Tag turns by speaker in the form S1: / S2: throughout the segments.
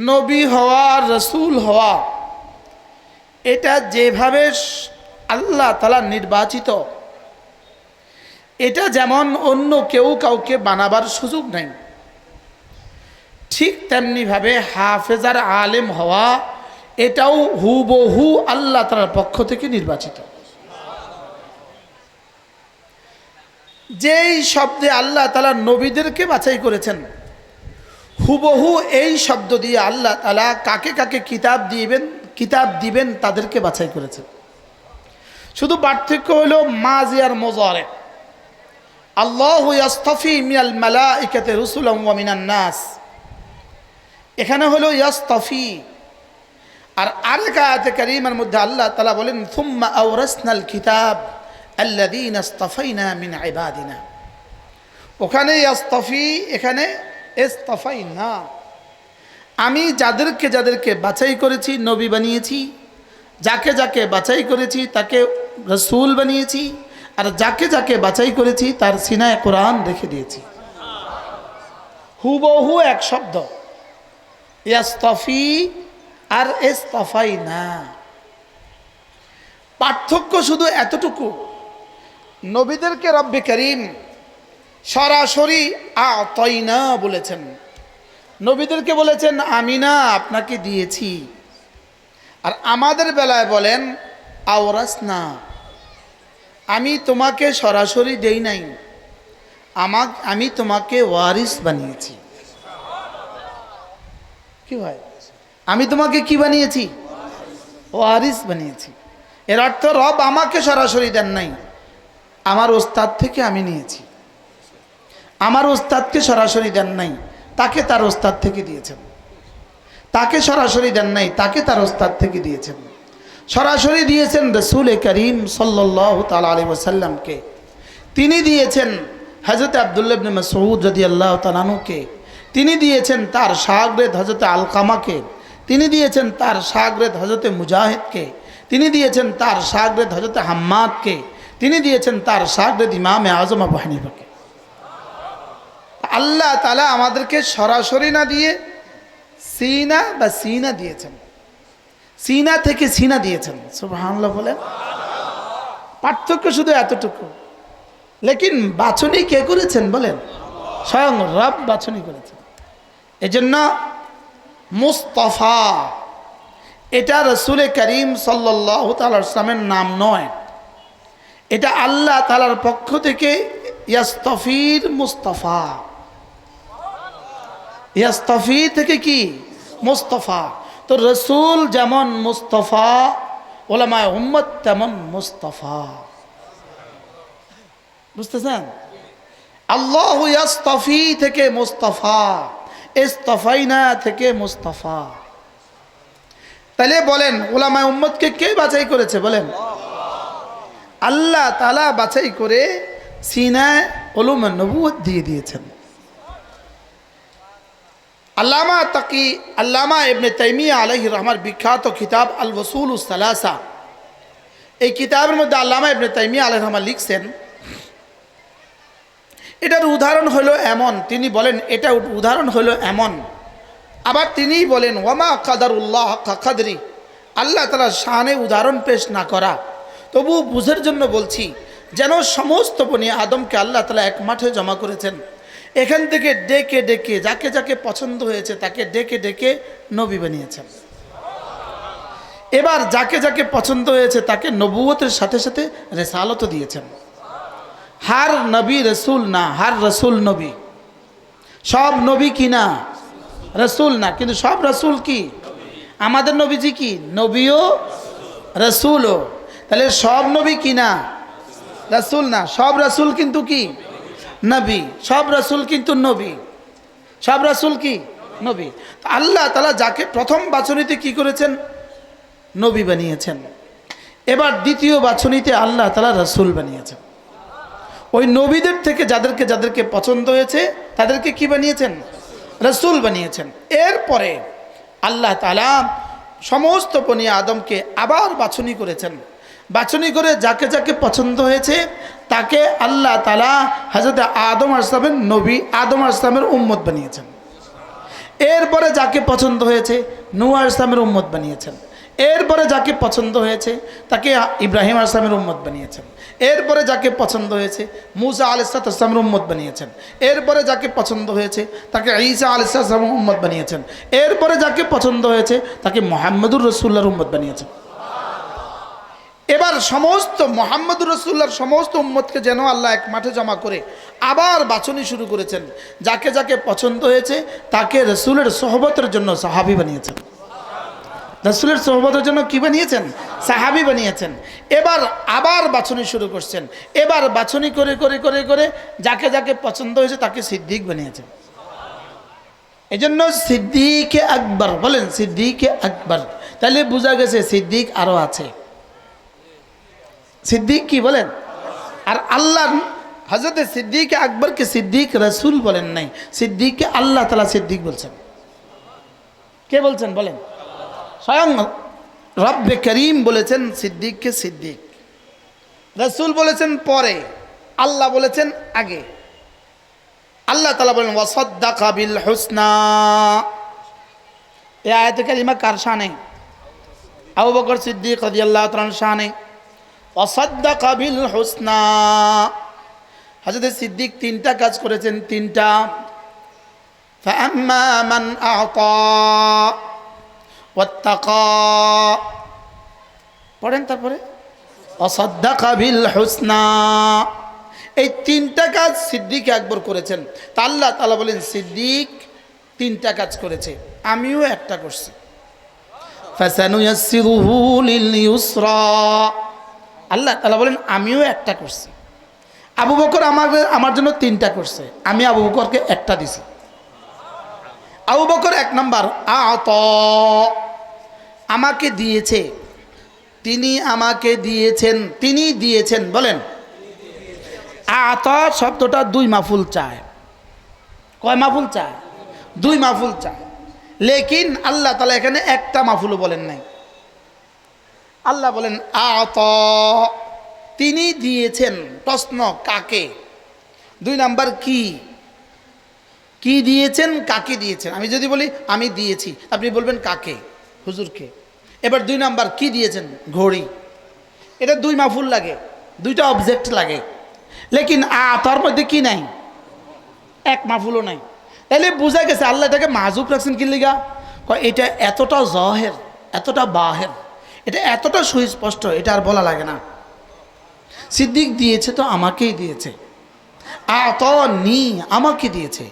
S1: নবী হওয়া, রসুল হওয়া, এটা যেভাবে আল্লাহ তাআলা নির্বাচিত, এটা যেমন অন্য কেউ কাউকে বানাবার সুযোগ নেই, ঠিক তেমনিভাবে হাফেজ আর আলেম হওয়া, এটাও হুবহু আল্লাহ তাআলার পক্ষ থেকে নির্বাচিত। যেই শব্দে আল্লাহ তাআলা নবীদেরকে বাছাই করেছেন, হুবহু এই শব্দ দিয়ে আল্লাহ তাআলা কাকে কাকে কিতাব দিবেন তাদেরকে বাছাই করেছেন। শুধু পার্থক্য হলো মাজি আর মুজারে। আল্লাহু ইয়াসতাফি মিনাল মালাইকাতি রুসুলাম ওয়া মিনান নাস, এখানে হলো ইয়াসতাফি। আর আরেক আয়াতে কারীমার মধ্যে আল্লাহ তাআলা বলেন সুম্মা আওরাসনাল কিতাব আল্লাযীনা ইসতাফাইনা মিন ইবাদিনা। ওখানে ইয়াসতাফি, এখানে ইসতাফাইনা। আমি যাদেরকে যাদেরকে বাছাই করেছি নবী বানিয়েছি, যাকে যাকে বাছাই করেছি তাকে রসুল বানিয়েছি, আর যাকে যাকে বাছাই করেছি তার সিনায় কোরআন রেখে দিয়েছি। হুবহু এক শব্দ, ইয়াসতাফি আর ইসতাফাইনা। পার্থক্য শুধু এতটুকু, নবীদেরকে রব্বে করিম সরাসরি আতাইনা বলেছেন, নবীদেরকে বলেছেন আমি না আপনাকে দিয়েছি। আর আমাদের বেলায় বলেন আওরাসনা, আমি তোমাকে সরাসরি দেই নাই, আমি তোমাকে ওয়ারিস বানিয়েছি। কি হয়, আমি তোমাকে কি বানিয়েছি? ওয়ারিস বানিয়েছি। এর অর্থ রব আমাকে সরাসরি দেন নাই, আমার ওস্তাদ থেকে আমি নিয়েছি। আমার ওস্তাদকে সরাসরি দেন নাই, তাকে তার ওস্তাদ থেকে দিয়েছেন। তাকে সরাসরি দেন নাই, তাকে তার ওস্তাদ থেকে দিয়েছেন। সরাসরি দিয়েছেন রসুল করিম সাল্লাল্লাহু তাআলা আলাইহি ওয়াসাল্লামকে। তিনি দিয়েছেন হযরত আব্দুল্লাহ ইবনে মাসউদ রাদিয়াল্লাহু তাআলা আনহুকে। তিনি দিয়েছেন তার শাগরেদ হযরত আলকামাকে। তিনি দিয়েছেন তার শাগরেদ হযরত মুজাহিদকে। তিনি দিয়েছেন তার শাগরেদ হযরত হাম্মাদকে। তিনি দিয়েছেন তার শাগরেদ ইমামে আজম আবু হানিফাকে। আল্লাহ তাআলা আমাদেরকে সরাসরি না দিয়ে সিনা বা সিনা দিয়েছেন, সিনা থেকে সিনা দিয়েছেন। সুবহানাল্লাহ বলেন। পার্থক্য শুধু এতটুকু। লেকিন বাছনি কে করেছেন বলেন? স্বয়ং রব বাছনি করেছেন। এজন্য মুস্তাফা, এটা রসুল করিম সাল্লাল্লাহু তাআলা ইসলামের নাম নয়, এটা আল্লাহ তাআলার পক্ষ থেকে ইয়াস্তাফির মুস্তাফা। ইয়াস্তাফি থেকে কি মুস্তাফা। তো রসুল যেমন মুস্তাফা, ওলামায়ে উম্মত তেমন মুস্তাফা। বুঝতেছেন? আল্লাহু ইয়াস্তাফি থেকে মুস্তাফা, ইসতাফাইনা থেকে মুস্তাফা। তাহলে বলেন ওলামায়ে উম্মতকে কে বাছাই করেছে বলেন? আল্লাহ তাআলা বাছাই করে সিনায় উলুমে নবুয়ত দিয়ে দিয়েছেন। আল্লামা ইবনে তাইমিয়া আলাইহির রহমার বিখ্যাত কিতাব আল উসুলুস সালাসা, এই কিতাবের মধ্যে আল্লামা ইবনে তাইমিয়া আলাইহির রহমান লিখছেন, এটার উদাহরণ হলো এমন, তিনি বলেন এটা উদাহরণ হলো এমন। আবার তিনিই বলেন ওয়ামা কাদারুল্লাহ হাক্কা কাদরি, আল্লাহ তাআলার শানে উদাহরণ পেশ না করা। তবু বুঝের জন্য বলছি, যেন সমস্ত বনি আদমকে আল্লাহ তাআলা এক মাঠে জমা করেছেন। এখান থেকে ডেকে ডেকে যাকে যাকে পছন্দ হয়েছে তাকে ডেকে ডেকে নবী বানিয়েছেন। এবার যাকে যাকে পছন্দ হয়েছে তাকে নবুয়তের সাথে সাথে রিসালাতও দিয়েছেন। হার নবী রসুল না, হার রসুল নবী। সব নবী কি না? রসুল না, কিন্তু সব রসুল কি? আমাদের নবীজি কি? নবীও রসুলও। তাহলে সব নবী কি না? রসুল না। সব রসুল কিন্তু কি? নবী। সব রসুল কিন্তু নবী। সব রসুল কি? নবী। আল্লাহ তাআলা যাকে প্রথম বাছনিতে কি করেছেন? নবী বানিয়েছেন। এবার দ্বিতীয় বাছনিতে আল্লাহ তাআলা রসুল বানিয়েছেন। ওই নবীদের থেকে যাদেরকে যাদেরকে পছন্দ হয়েছে তাদেরকে কি বানিয়েছেন? রসুল বানিয়েছেন। এরপরে আল্লাহ তাআলা সমস্ত বনি আদমকে আবার বাছনি করেছেন। বাছনি করে যাকে যাকে পছন্দ হয়েছে তাকে আল্লাহ তাআলা হযরত আদম আলাইহিস সালামের নবী, আদম আলাইহিস সালামের উম্মত বানিয়েছেন। এরপরে যাকে পছন্দ হয়েছে নূহ আলাইহিস সালামের উম্মত বানিয়েছেন। এরপরে যাকে পছন্দ হয়েছে তাকে ইব্রাহিম আলাইহিস সালামের উম্মত বানিয়েছেন। এরপরে যাকে পছন্দ হয়েছে মুসা আলাইহিস সালামের উম্মত বানিয়েছেন। এরপরে যাকে পছন্দ হয়েছে তাকে ঈসা আলাইহিস সালামের উম্মত বানিয়েছেন। এরপরে যাকে পছন্দ হয়েছে তাকে মুহাম্মদুর রাসূলুল্লাহর উম্মত বানিয়েছেন। এবার সমস্ত মুহাম্মদুর রাসূলুল্লাহর সমস্ত উম্মতকে যেন আল্লাহ এক মাঠে জমা করে আবার বাছনি শুরু করেছেন। যাকে যাকে পছন্দ হয়েছে তাকে রাসূলের সোহবতের জন্য সাহাবী বানিয়েছেন। রাসূলের সোহবতের জন্য কি বানিয়েছেন? সাহাবী বানিয়েছেন। এবার আবার বাছনি শুরু করছেন। এবার বাছনি করে করে করে করে যাকে যাকে পছন্দ হয়েছে তাকে সিদ্দিক বানিয়েছেন। এই জন্য সিদ্দিকে আকবর বলেন, সিদ্দিকে আকবর। তাহলে বোঝা গেছে সিদ্দিক আরও আছে। সিদ্দিক কি বলেন? আর আল্লাহ হযরত সিদ্দিক আকবরকে সিদ্দিক রাসূল বলেন নাই, সিদ্দিককে আল্লাহ তাআলা সিদ্দিক বলছেন। কে বলছেন বলেন? স্বয়ং রব্বে করিম বলেছেন সিদ্দিককে সিদ্দিক। রাসূল বলেছেন পরে, আল্লাহ বলেছেন আগে। আল্লাহ তাআলা বলেন ওয়াসাদ্দাকা বিল হুসনা। এই আয়াতে কারিমা কার শানে? আবু বকর সিদ্দিক রাদিয়াল্লাহু তাআলার শানে। ওয়াসাদ্দাকা বিল হুসনা। হযরত সিদ্দিক তিনটা কাজ করেছেন, তিনটা। ফাআম্মা মান আ'তা ওয়াত্তাকা, পড়েন তারপরে ওয়াসাদ্দাকা বিল হুসনা। এই তিনটা কাজ সিদ্দিক আকবর করেছেন। তা আল্লাহ তাআলা বলেন সিদ্দিক তিনটা কাজ করেছে, আমিও একটা করছি। ফাসানুয়াসসিরুহু লিল ইউসরা। আল্লাহ তাআলা বলেন আমিও একটা করছি। আবু বকর আমার জন্য তিনটা করছে, আমি আবু বকরকে একটা দিছি। আবু বকর এক নাম্বার আ'তা, আমাকে দিয়েছে, তিনি আমাকে দিয়েছেন, তিনি দিয়েছেন। বলেন আ'তা শব্দটা দুই মাফুল চায়। কয় মাফুল চায়? দুই মাফুল চায়। লেকিন আল্লাহ তাআলা এখানে একটা মাফুলও বলেন নাই। আল্লাহ বলেন আ'তা, তিনি দিয়েছেন। প্রশ্ন কাকে? দুই নাম্বার কি? কি দিয়েছেন, কাকে দিয়েছেন? আমি যদি বলি আমি দিয়েছি, আপনি বলবেন কাকে? হুজুরকে। এবার দুই নাম্বার কি দিয়েছেন? ঘড়ি। এটা দুই মাফুল লাগে, দুইটা অবজেক্ট লাগে। লেকিন আ'তার মধ্যে কি নাই? এক মাফুলও নাই। তাহলে বোঝা গেছে আল্লাহ এটাকে মাহজুব রাখছেন কি লিগা? এটা এতটা জহের, এতটা বাহের, এটা এতটা সুস্পষ্ট, এটা আর বলা লাগে না। সিদ্দিক দিয়েছে তো আমাকেই দিয়েছে। আ'তানি, আমাকে দিয়েছে।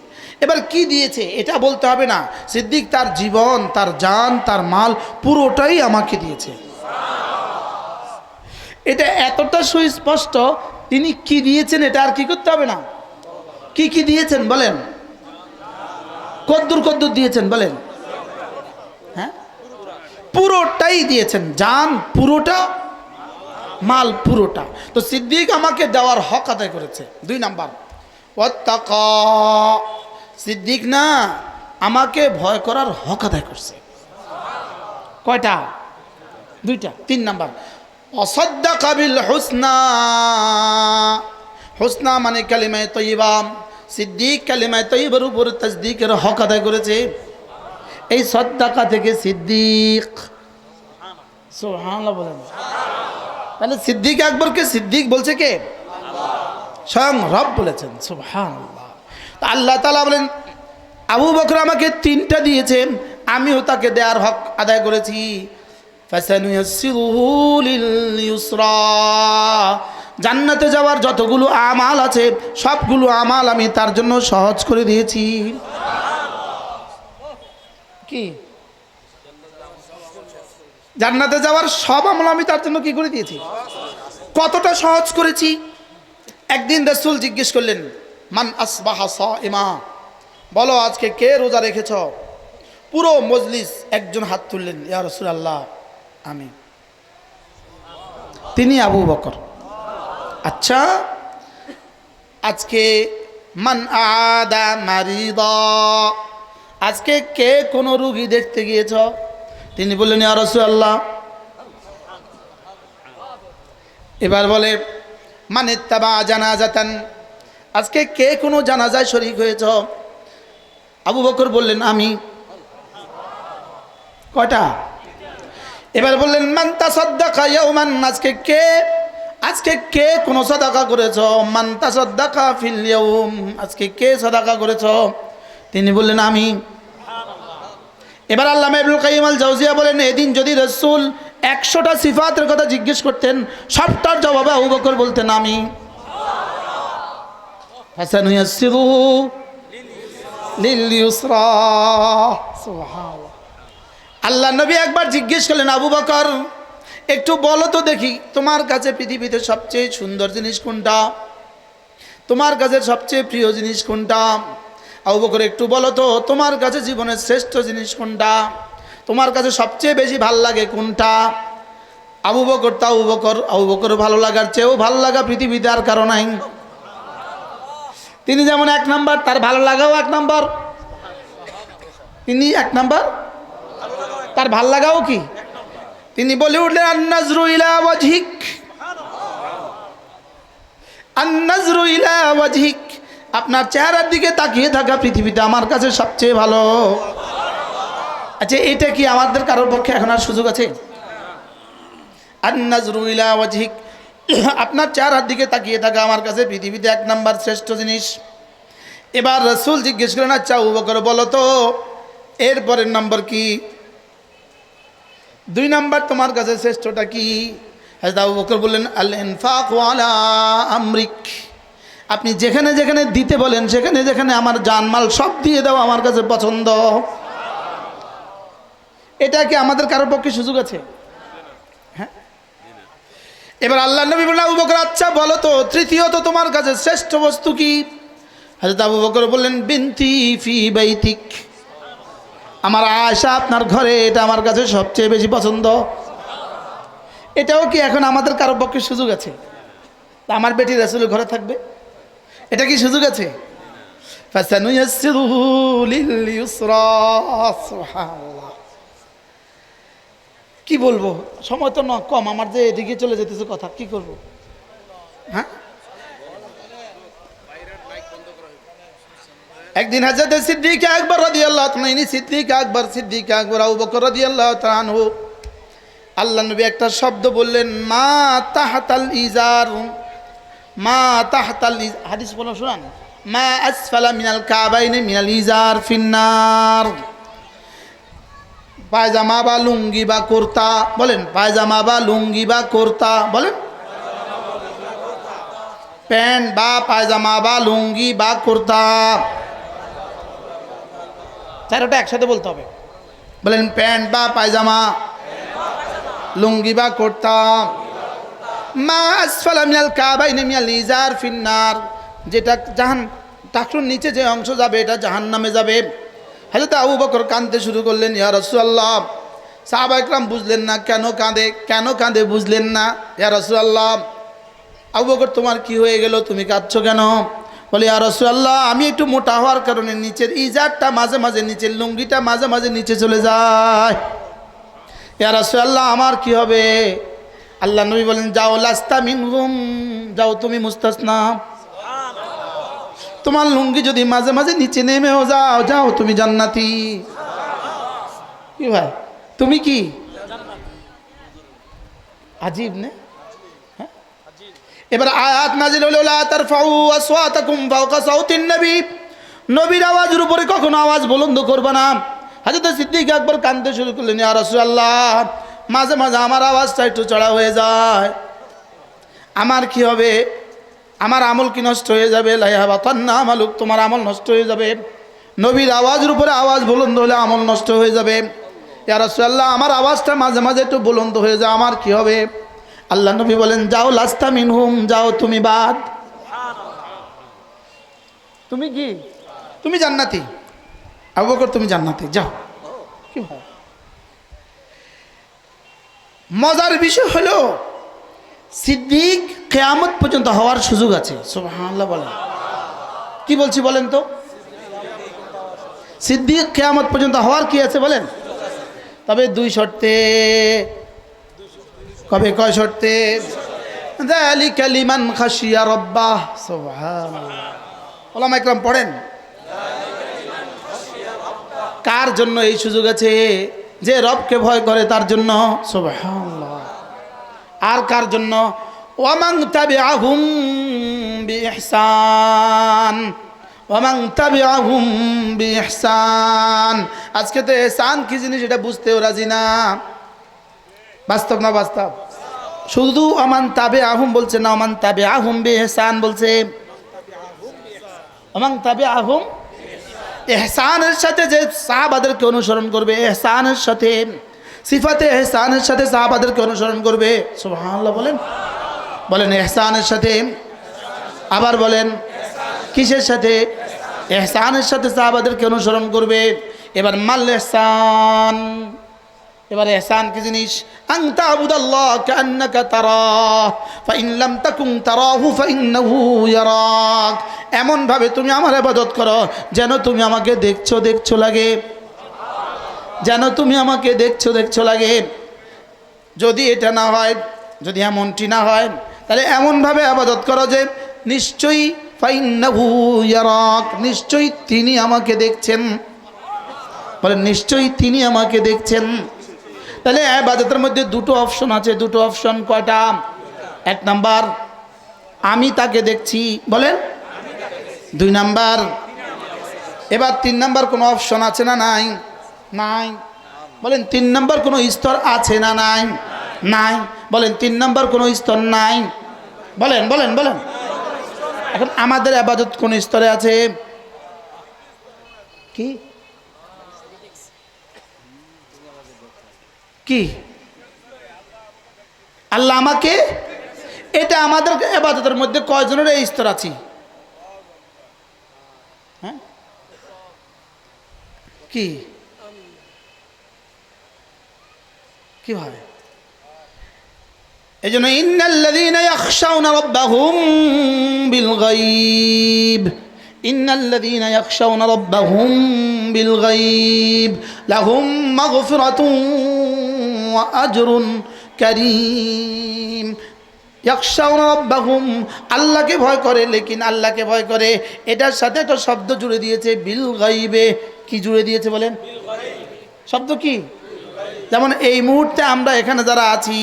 S1: এবার কি দিয়েছে এটা বলতে হবে না। সিদ্দিক তার জীবন, তার জান, তার মাল পুরোটাই আমাকে দিয়েছে। এটা এতটা সুস্পষ্ট, তিনি কি দিয়েছেন এটা আর কি করতে হবে না। কি কি দিয়েছেন বলেন? কদ্দুর কদ্দুর দিয়েছেন বলেন? হ্যাঁ, পুরোটাই দিয়েছেন, জান পুরোটা, মাল পুরোটা। তো সিদ্দিক আমাকে দেওয়ার হক আদায় করেছে। দুই নাম্বার ওয়াত্তাকা, সিদ্দিক না আমাকে ভয় করার হক আদায় করছে। কয়টা? দুইটা। তিন নাম্বার ওয়াসাদ্দাকা বিল হুসনা। হুসনা মানে কালিমায়ে তয়্যিবা। সিদ্দিক কালিমায়ে তয়্যিবার উপর তাসদীকের হক আদায় করেছে। এই সাদ্দাকা থেকে সিদ্দিক, সুবহানাল্লাহ বলেন। তাহলে সিদ্দিক আকবরকে সিদ্দিক বলছে কে? স্বয়ং রব বলেছেন। সুবহানাল্লাহ। তো আল্লাহ তাআলা বলেন আবু বকর আমাকে তিনটা দিয়েছেন, আমিও তাকে দেওয়ার হক আদায় করেছি। ফাসানুয়াসসিরুহু লিল ইউসরা। জান্নাতে যাওয়ার যতগুলো আমাল আছে সবগুলো আমাল আমি তার জন্য সহজ করে দিয়েছি। কি? জান্নাতে যাওয়ার সব আমল আমি তার জন্য কি করে দিয়েছি? কতটা সহজ করেছি? একদিন রাসূল জিজ্ঞেস করলেন মান আসবাহা সাইমা, বলো আজকে কে রোজা রেখেছ? পুরো মজলিস একজন হাত তুললেন, ইয়া রাসূলুল্লাহ আমি। তিনি আবু বকর। আচ্ছা, আজকে মান আদা মারিদা, আজকে কে কোন রোগী দেখতে গিয়েছ? তিনি বললেন ইয়া রাসূলুল্লাহ। এবার বলে মান ইত্তাবা জানাজাতান, আজকে কে কোনো জানাজায় শরীক হয়েছ? আবু বকর বললেন আমি। কয়টা? এবার বললেন মান তাসাদ্দাকা ইয়াওমান, আজকে কে কোন সাদাকা করেছ? মান তাসাদ্দাকা ফিল ইয়াউম, আজকে কে সাদাকা করেছ? তিনি বললেন আমি। এবার আল্লামা ইবনুল কাইয়িম আল জাওজিয়া বলেন এদিন যদি রাসূল 100টা সিফাতের কথা জিজ্ঞেস করতেন, সবটার জবাবে আবু বকর বলতেন আমি। ফাসানুয়াসসিরুহু লিল ইউসরা। সুবহানাল্লাহ। আল্লাহ নবী একবার জিজ্ঞেস করলেন আবু বকর একটু বলো তো দেখি তোমার কাছে পৃথিবীতে সবচেয়ে সুন্দর জিনিস কোনটা, তোমার কাছে সবচেয়ে প্রিয় জিনিস কোনটা? আবু বকর একটু বলো তো তোমার কাছে জীবনের শ্রেষ্ঠ জিনিস কোনটা, তোমার কাছে সবচেয়ে বেশি ভাল লাগে কোনটা? আবু বকর ভালো লাগার চেয়েও ভালো লাগা পৃথিবীতে আর কারো নাই। তিনি যেমন 1 নাম্বার, তার ভালো লাগাও 1 নাম্বার। তিনি 1 নাম্বার, তার ভাল লাগাও কি? তিনি বলে উঠলেন আন-নাজরু ইলা ওয়াজহিক, আন-নাজরু ইলা ওয়াজহিক, আপনার চেহারার দিকে তাকিয়ে থাকা পৃথিবীতে আমার কাছে সবচেয়ে ভালো। আচ্ছা এটা কি আমাদের কারোর পক্ষে এখন আর সুযোগ আছে? আন-নাজরু ইলা ওয়াজহিক, আপনার চেহারার দিকে তাকিয়ে থাকা আমার কাছে পৃথিবীতে 1 নাম্বার শ্রেষ্ঠ জিনিস। এবার রাসূল জিজ্ঞেস করেন আচ্ছা আবু বকর বলো তো এরপরের নাম্বার কি? 2 নাম্বার তোমার কাছে শ্রেষ্ঠটা কি? হযরত আবু বকর বললেন আল ইনফাকু আলা আমরিক, আপনি যেখানে যেখানে দিতে বলেন সেখানে যেখানে আমার জানমাল সব দিয়ে দাও আমার কাছে পছন্দ। এটা কি আমাদের কারোর পক্ষে সুযোগ আছে? হ্যাঁ। এবার আল্লাহ নবী বললেন আবু বকর আচ্ছা বলো তো তৃতীয়ত তোমার কাছে শ্রেষ্ঠ বস্তু কি? হযরত আবু বকর বললেন বিনতি ফি বাইতিক, আমার আয়েশা আপনার ঘরে, এটা আমার কাছে সবচেয়ে বেশি পছন্দ। এটাও কি এখন আমাদের কারোর পক্ষে সুযোগ আছে? আমার বেটি রাসূলের ঘরে থাকবে, এটা কি সুযোগ আছে? ফাসানুয়াসসিরুহু লিল ইউসরা। সুবহানাল্লাহ। কি বলবো, সময় তো না কম, আমার যে এদিকে চলে যেতেছে কথা, কি করব? হ্যাঁ, একদিন হযরত সিদ্দিক আকবর রাদিয়াল্লাহু তাআলা, সিদ্দিক আকবর আবু বকর রাদিয়াল্লাহু তাআলা আনহু, আল্লাহ নবী একটা শব্দ বললেন মা তাহতাল ইজার, মা তাহতাল, হাদিস বলো শুনান, মা আসফালা মিনাল কাবাইনি মিনাল ইজার ফিন্নার। পায়জামা বা লুঙ্গি বা কুর্তা, বলেন পায়জামা বা লুঙ্গি বা কুর্তা, বলেন প্যান্ট বা পায়জামা বা লুঙ্গি বা কুর্তা, চারটা একসাথে বলতে হবে। বলেন প্যান্ট বা পায়জামা, লুঙ্গি বা কুর্তা, মা আসফালা মিনাল কাবাইনি মিনাল ইজার ফিন্নার, যেটা টাকনুর নিচে যে অংশ যাবে এটা জাহান্নামে যাবে। হযরত আবু বকর কাঁদতে শুরু করলেন ইয়া রাসূলুল্লাহ। সাহাবা একরাম বুঝলেন না কেন কাঁদে বুঝলেন না। ইয়া রাসূলুল্লাহ, আবু বকর তোমার কি হয়ে গেল, তুমি কাঁদছো কেন? বলে ইয়া রাসূলুল্লাহ আমি একটু মোটা হওয়ার কারণে নিচের ইজারটা মাঝে মাঝে, নিচের লুঙ্গিটা মাঝে মাঝে নিচে চলে যায়। ইয়া রাসূলুল্লাহ আমার কি হবে? আল্লাহ নবী বলেন যাও লাস্তা মিনহুম, যাও তুমি মুস্তাসনা, তোমার লুঙ্গি যদি মাঝে মাঝে নিচে নেমেও যাও তুমি জান্নাতি। কি ভাই তুমি কি আজীব না? এবার আয়াত নাজিল হলো লা তারফাউ আসওয়াতাকুম ফাওকা সাউতিন নবী, নবীর আওয়াজের উপরে কখনো আওয়াজ বুলন্দ করবে না। হযরত সিদ্দিক আকবর কাঁদতে শুরু করলেন ইয়া রাসূলুল্লাহ মাঝে মাঝে আমার আওয়াজটা একটু চড়া হয়ে যায়, আমার কি হবে? আমার আমল কি নষ্ট হয়ে যাবে? লাইহাবাতান্না আমালুক, তোমার আমল নষ্ট হয়ে যাবে। নবীর আওয়াজের উপরে আওয়াজ বুলন্দ হলে আমল নষ্ট হয়ে যাবে। ইয়া রাসূলুল্লাহ আমার আওয়াজটা মাঝে মাঝে একটু বুলন্দ হয়ে যায়, আমার কি হবে? আল্লাহ নবী বলেন যাও লাস্তা মিনহুম, যাও তুমি বাদ, তুমি কি? তুমি জান্নাতি। আবু বকর তুমি জান্নাতি, যাও। কি হয়? মজার বিষয় হলো সিদ্দিক কিয়ামত পর্যন্ত হওয়ার সুযোগ আছে। সুবহানাল্লাহ বলেন। কি বলছি বলেন তো? সিদ্দিক কিয়ামত পর্যন্ত হওয়ার কি আছে বলেন? তবে 2 শর্তে। কবে কয় শর্তে? যালিকা লিমান খাশিয়া রাব্বাহ। সুবহানাল্লাহ। ওলামা ইকরাম পড়েন কার জন্য এই সুযোগ আছে? যে রবকে ভয় করে তার জন্য সুবহানাল্লাহ। আর কার জন্য? ওয়ামান তাবিআহুম বিইহসান, ওয়ামান তাবিআহুম বিইহসান। আজকে তো ইহসান কি জিনিস এটা বুঝতেও রাজি না। বাস্তব না বাস্তব? শুধু ওয়ামান তাবিআহুম বলছে না, ওয়ামান তাবিআহুম বিইহসান বলছে। ওয়ামান তাবিআহুম ইহসানের সাথে যে সাহাবাদেরকে অনুসরণ করবে, ইহসানের সাথে, সিফাতে ইহসানের সাথে সাহাবাদেরকে অনুসরণ করবে। সুবহানাল্লাহ বলেন, বলেন ইহসানের সাথে। আবার বলেন কিসের সাথে? ইহসানের সাথে সাহাবাদেরকে অনুসরণ করবে। এবার মাল ইহসান, এবার ইহসান কি জিনিস? আন তা'বুদাল্লাহ কাআন্নাকা তারাহ ফাইন লাম তাকুন তারাহু ফাইন্নাহু ইয়ারাক। এমন ভাবে তুমি আমার ইবাদত করো যেন তুমি আমাকে দেখছো দেখছো লাগে, যেন তুমি আমাকে দেখছো দেখছো লাগে। যদি এটা না হয়, যদি এমনটি না হয়, তাহলে এমনভাবে ইবাদত করো যে নিশ্চয়ই ফাইন্নাহু ইয়ারাক, নিশ্চয়ই তিনি আমাকে দেখছেন। বলেন নিশ্চয়ই তিনি আমাকে দেখছেন। তাহলে ইবাদতের মধ্যে দুটো অপশন আছে। দুটো অপশন কয়টা? এক নাম্বার আমি তাকে দেখছি, বলেন। দুই নাম্বার, এবার তিন নাম্বার কোনো অপশন আছে না নাই? নাই। বলেন তিন নাম্বার কোনো স্তর আছে না নাই? নাই। বলেন তিন নাম্বার কোনো স্তর নাই? বলেন বলেন বলেন। এখন আমাদের ইবাদত কোন স্তরে আছে? কি কি আল্লাহ আমাকে, এটা আমাদের ইবাদতের মধ্যে কয়জনের এই স্তর আছে? হ্যাঁ কি কিভাবে? এই জন্য ইন্নাল্লাযীনা ইয়াখশাউনা রাব্বাহুম বিল গায়ব, ইন্নাল্লাযীনা ইয়াখশাউনা রাব্বাহুম বিল গায়ব লাহুম মাগফিরাতুন ওয়া আজরুন কারীম। ইয়াখশাউনা রাব্বাহুম, আল্লাহকে ভয় করে, লেকিন আল্লাহকে ভয় করে এটার সাথে একটা শব্দ জুড়ে দিয়েছে বিল গায়বে। কি জুড়ে দিয়েছে বলেন? শব্দ কি? যেমন এই মুহূর্তে আমরা এখানে যারা আছি,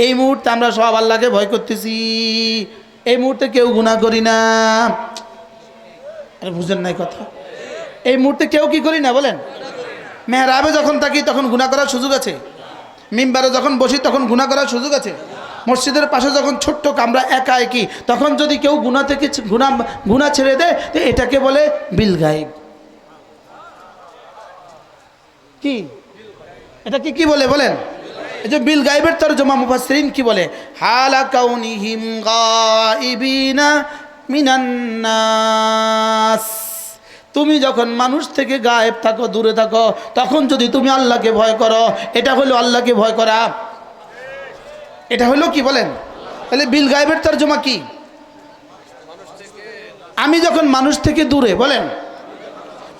S1: এই মুহূর্তে আমরা সব আল্লাহকে ভয় করতেছি। এই মুহূর্তে কেউ গুনাহ করি না। আরে বুঝেন নাই কথা? এই মুহূর্তে কেউ কি করি না বলেন? মেহরাবে যখন থাকি তখন গুনাহ করার সুযোগ আছে। মিম্বারে যখন বসি তখন গুনাহ করার সুযোগ আছে। মসজিদের পাশে যখন ছোট্ট কামরা একা একই, তখন যদি কেউ গুনাহ থেকে গুনাহ ছেড়ে দেয় তো এটাকে বলে বিল গায়ব। কি এটা কি বলে বলেন? এই যে বিল গায়বের তরজমা মুফাসসিরিন কি বলে? হালা কাউনিহিম গায়বিনা মিনান নাস। তুমি যখন মানুষ থেকে গায়েব থাকো, দূরে থাকো, তখন যদি তুমি আল্লাহকে ভয় করো, এটা হলো আল্লাহকে ভয় করা। এটা হলো কি বলেন? তাহলে বিল গায়বের তরজমা কি? আমি যখন মানুষ থেকে দূরে, বলেন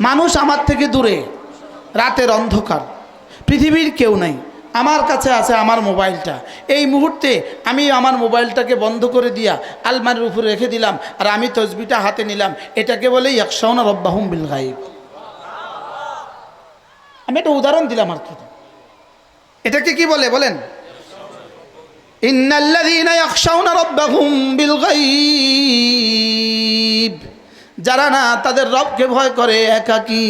S1: মানুষ আমার থেকে দূরে, রাতের অন্ধকার, পৃথিবীর কেউ নাই, আমার কাছে আছে আমার মোবাইলটা। এই মুহূর্তে আমি আমার মোবাইলটাকে বন্ধ করে দিয়া আলমারির উপরে রেখে দিলাম, আর আমি তসবিটা হাতে নিলাম। এটাকে বলে ইয়াখশাউনা রাব্বাহুম বিল গায়ব। আমি একটা উদাহরণ দিলাম আর কি। এটাকে কি বলে বলেন? ইন্নাল্লাযীনা ইয়াখশাউনা রাব্বাহুম বিল গায়ব, যারা না তাদের রবকে ভয় করে একাকী।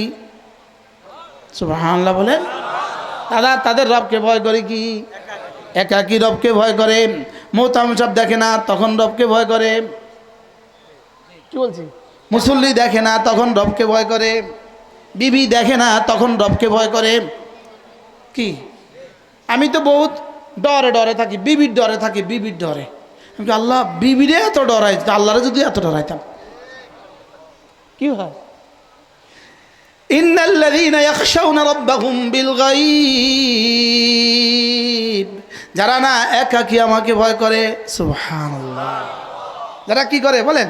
S1: সুবহানাল্লাহ বলেন। তাদের রবকে ভয় করে কি? একাকী রবকে ভয় করে। মোতামসাব দেখে না তখন রবকে ভয় করে। কি বলছি? মুসল্লি দেখে না তখন রবকে ভয় করে। বিবি দেখে না তখন রবকে ভয় করে। কি আমি তো বহুত ডরে ডরে থাকি, বিবির ডরে থাকি, বিবির ডরে। আল্লাহ বিবিরে এত ডরাই, আল্লাহরে যদি এত ডরাইতাম কি হয়? ইন্নাল্লাযীনা ইয়াখশাউনা রাব্বাহুম বিল গায়ব, যারা না একাকী আমাকে ভয় করে। সুবহানাল্লাহ। যারা কি করে বলেন?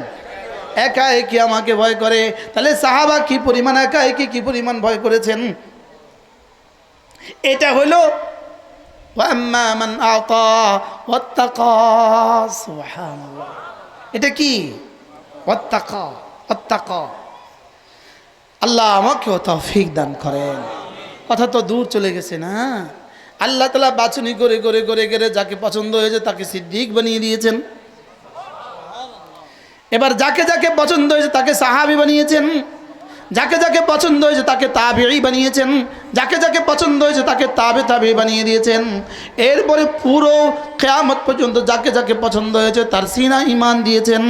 S1: একা একই আমাকে ভয় করে। তাহলে সাহাবা কি পরিমাণ একা একই কি পরিমাণ ভয় করেছেন? এটা হলো ওয়াম্মা মান আতা ওয়াত্তাকা। সুবহানাল্লাহ। এটা কি? ওয়াত্তাকা। আল্লাহ আমাকেও তৌফিক দান করেন। কথা তো দূর চলে গেছে না। আল্লাহ তাআলা বাছনি করে করে করে করে যাকে পছন্দ হয়েছে তাকে সিদ্দিক বানিয়ে দিয়েছেন। এবার যাকে যাকে পছন্দ হয়েছে তাকে সাহাবী বানিয়েছেন, যাকে যাকে পছন্দ হয়েছে তাকে তাবেঈ বানিয়েছেন, যাকে যাকে পছন্দ হয়েছে তাকে তাবেঈ বানিয়ে দিয়েছেন। এরপরে পুরো কিয়ামত পর্যন্ত যাকে যাকে পছন্দ হয়েছে তার সিনা ঈমান দিয়েছেন।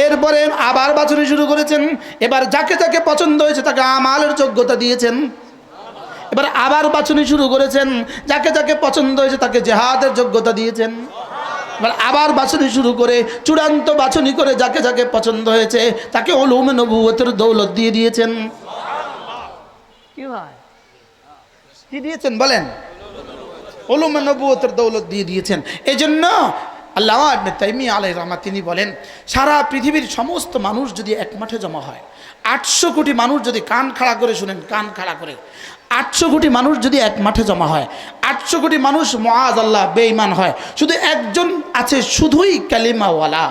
S1: এরপরে আবার বাছনি শুরু করেছেন। এবার যাকে যাকে পছন্দ হয়েছে তাকে আমালের যোগ্যতা দিয়েছেন। এবার আবার বাছনি শুরু করেছেন, যাকে যাকে পছন্দ হয়েছে তাকে জিহাদের যোগ্যতা দিয়েছেন। এবার আবার বাছনি শুরু করে চূড়ান্ত বাছনি করে যাকে যাকে পছন্দ হয়েছে তাকে উলুমে নবুয়তের দৌলত দিয়ে দিয়েছেন। কি ভাই, কি দিয়েছেন বলেন? উলুমে নবুয়তের দৌলত দিয়ে দিয়েছেন। এজন্য আল্লামা ইবনে তাইমিয়া আলাইহির রাহমাত তিনি বলেন, সারা পৃথিবীর সমস্ত মানুষ যদি এক মাঠে জমা হয়, 800 কোটি মানুষ যদি কান খাড়া করে শুনেন, কান খাড়া করে 800 কোটি মানুষ যদি এক মাঠে জমা হয়, 800 কোটি মানুষ মুআযাল্লাহ বেঈমান হয়, শুধু একজন আছে শুধুই কালিমাওয়ালা,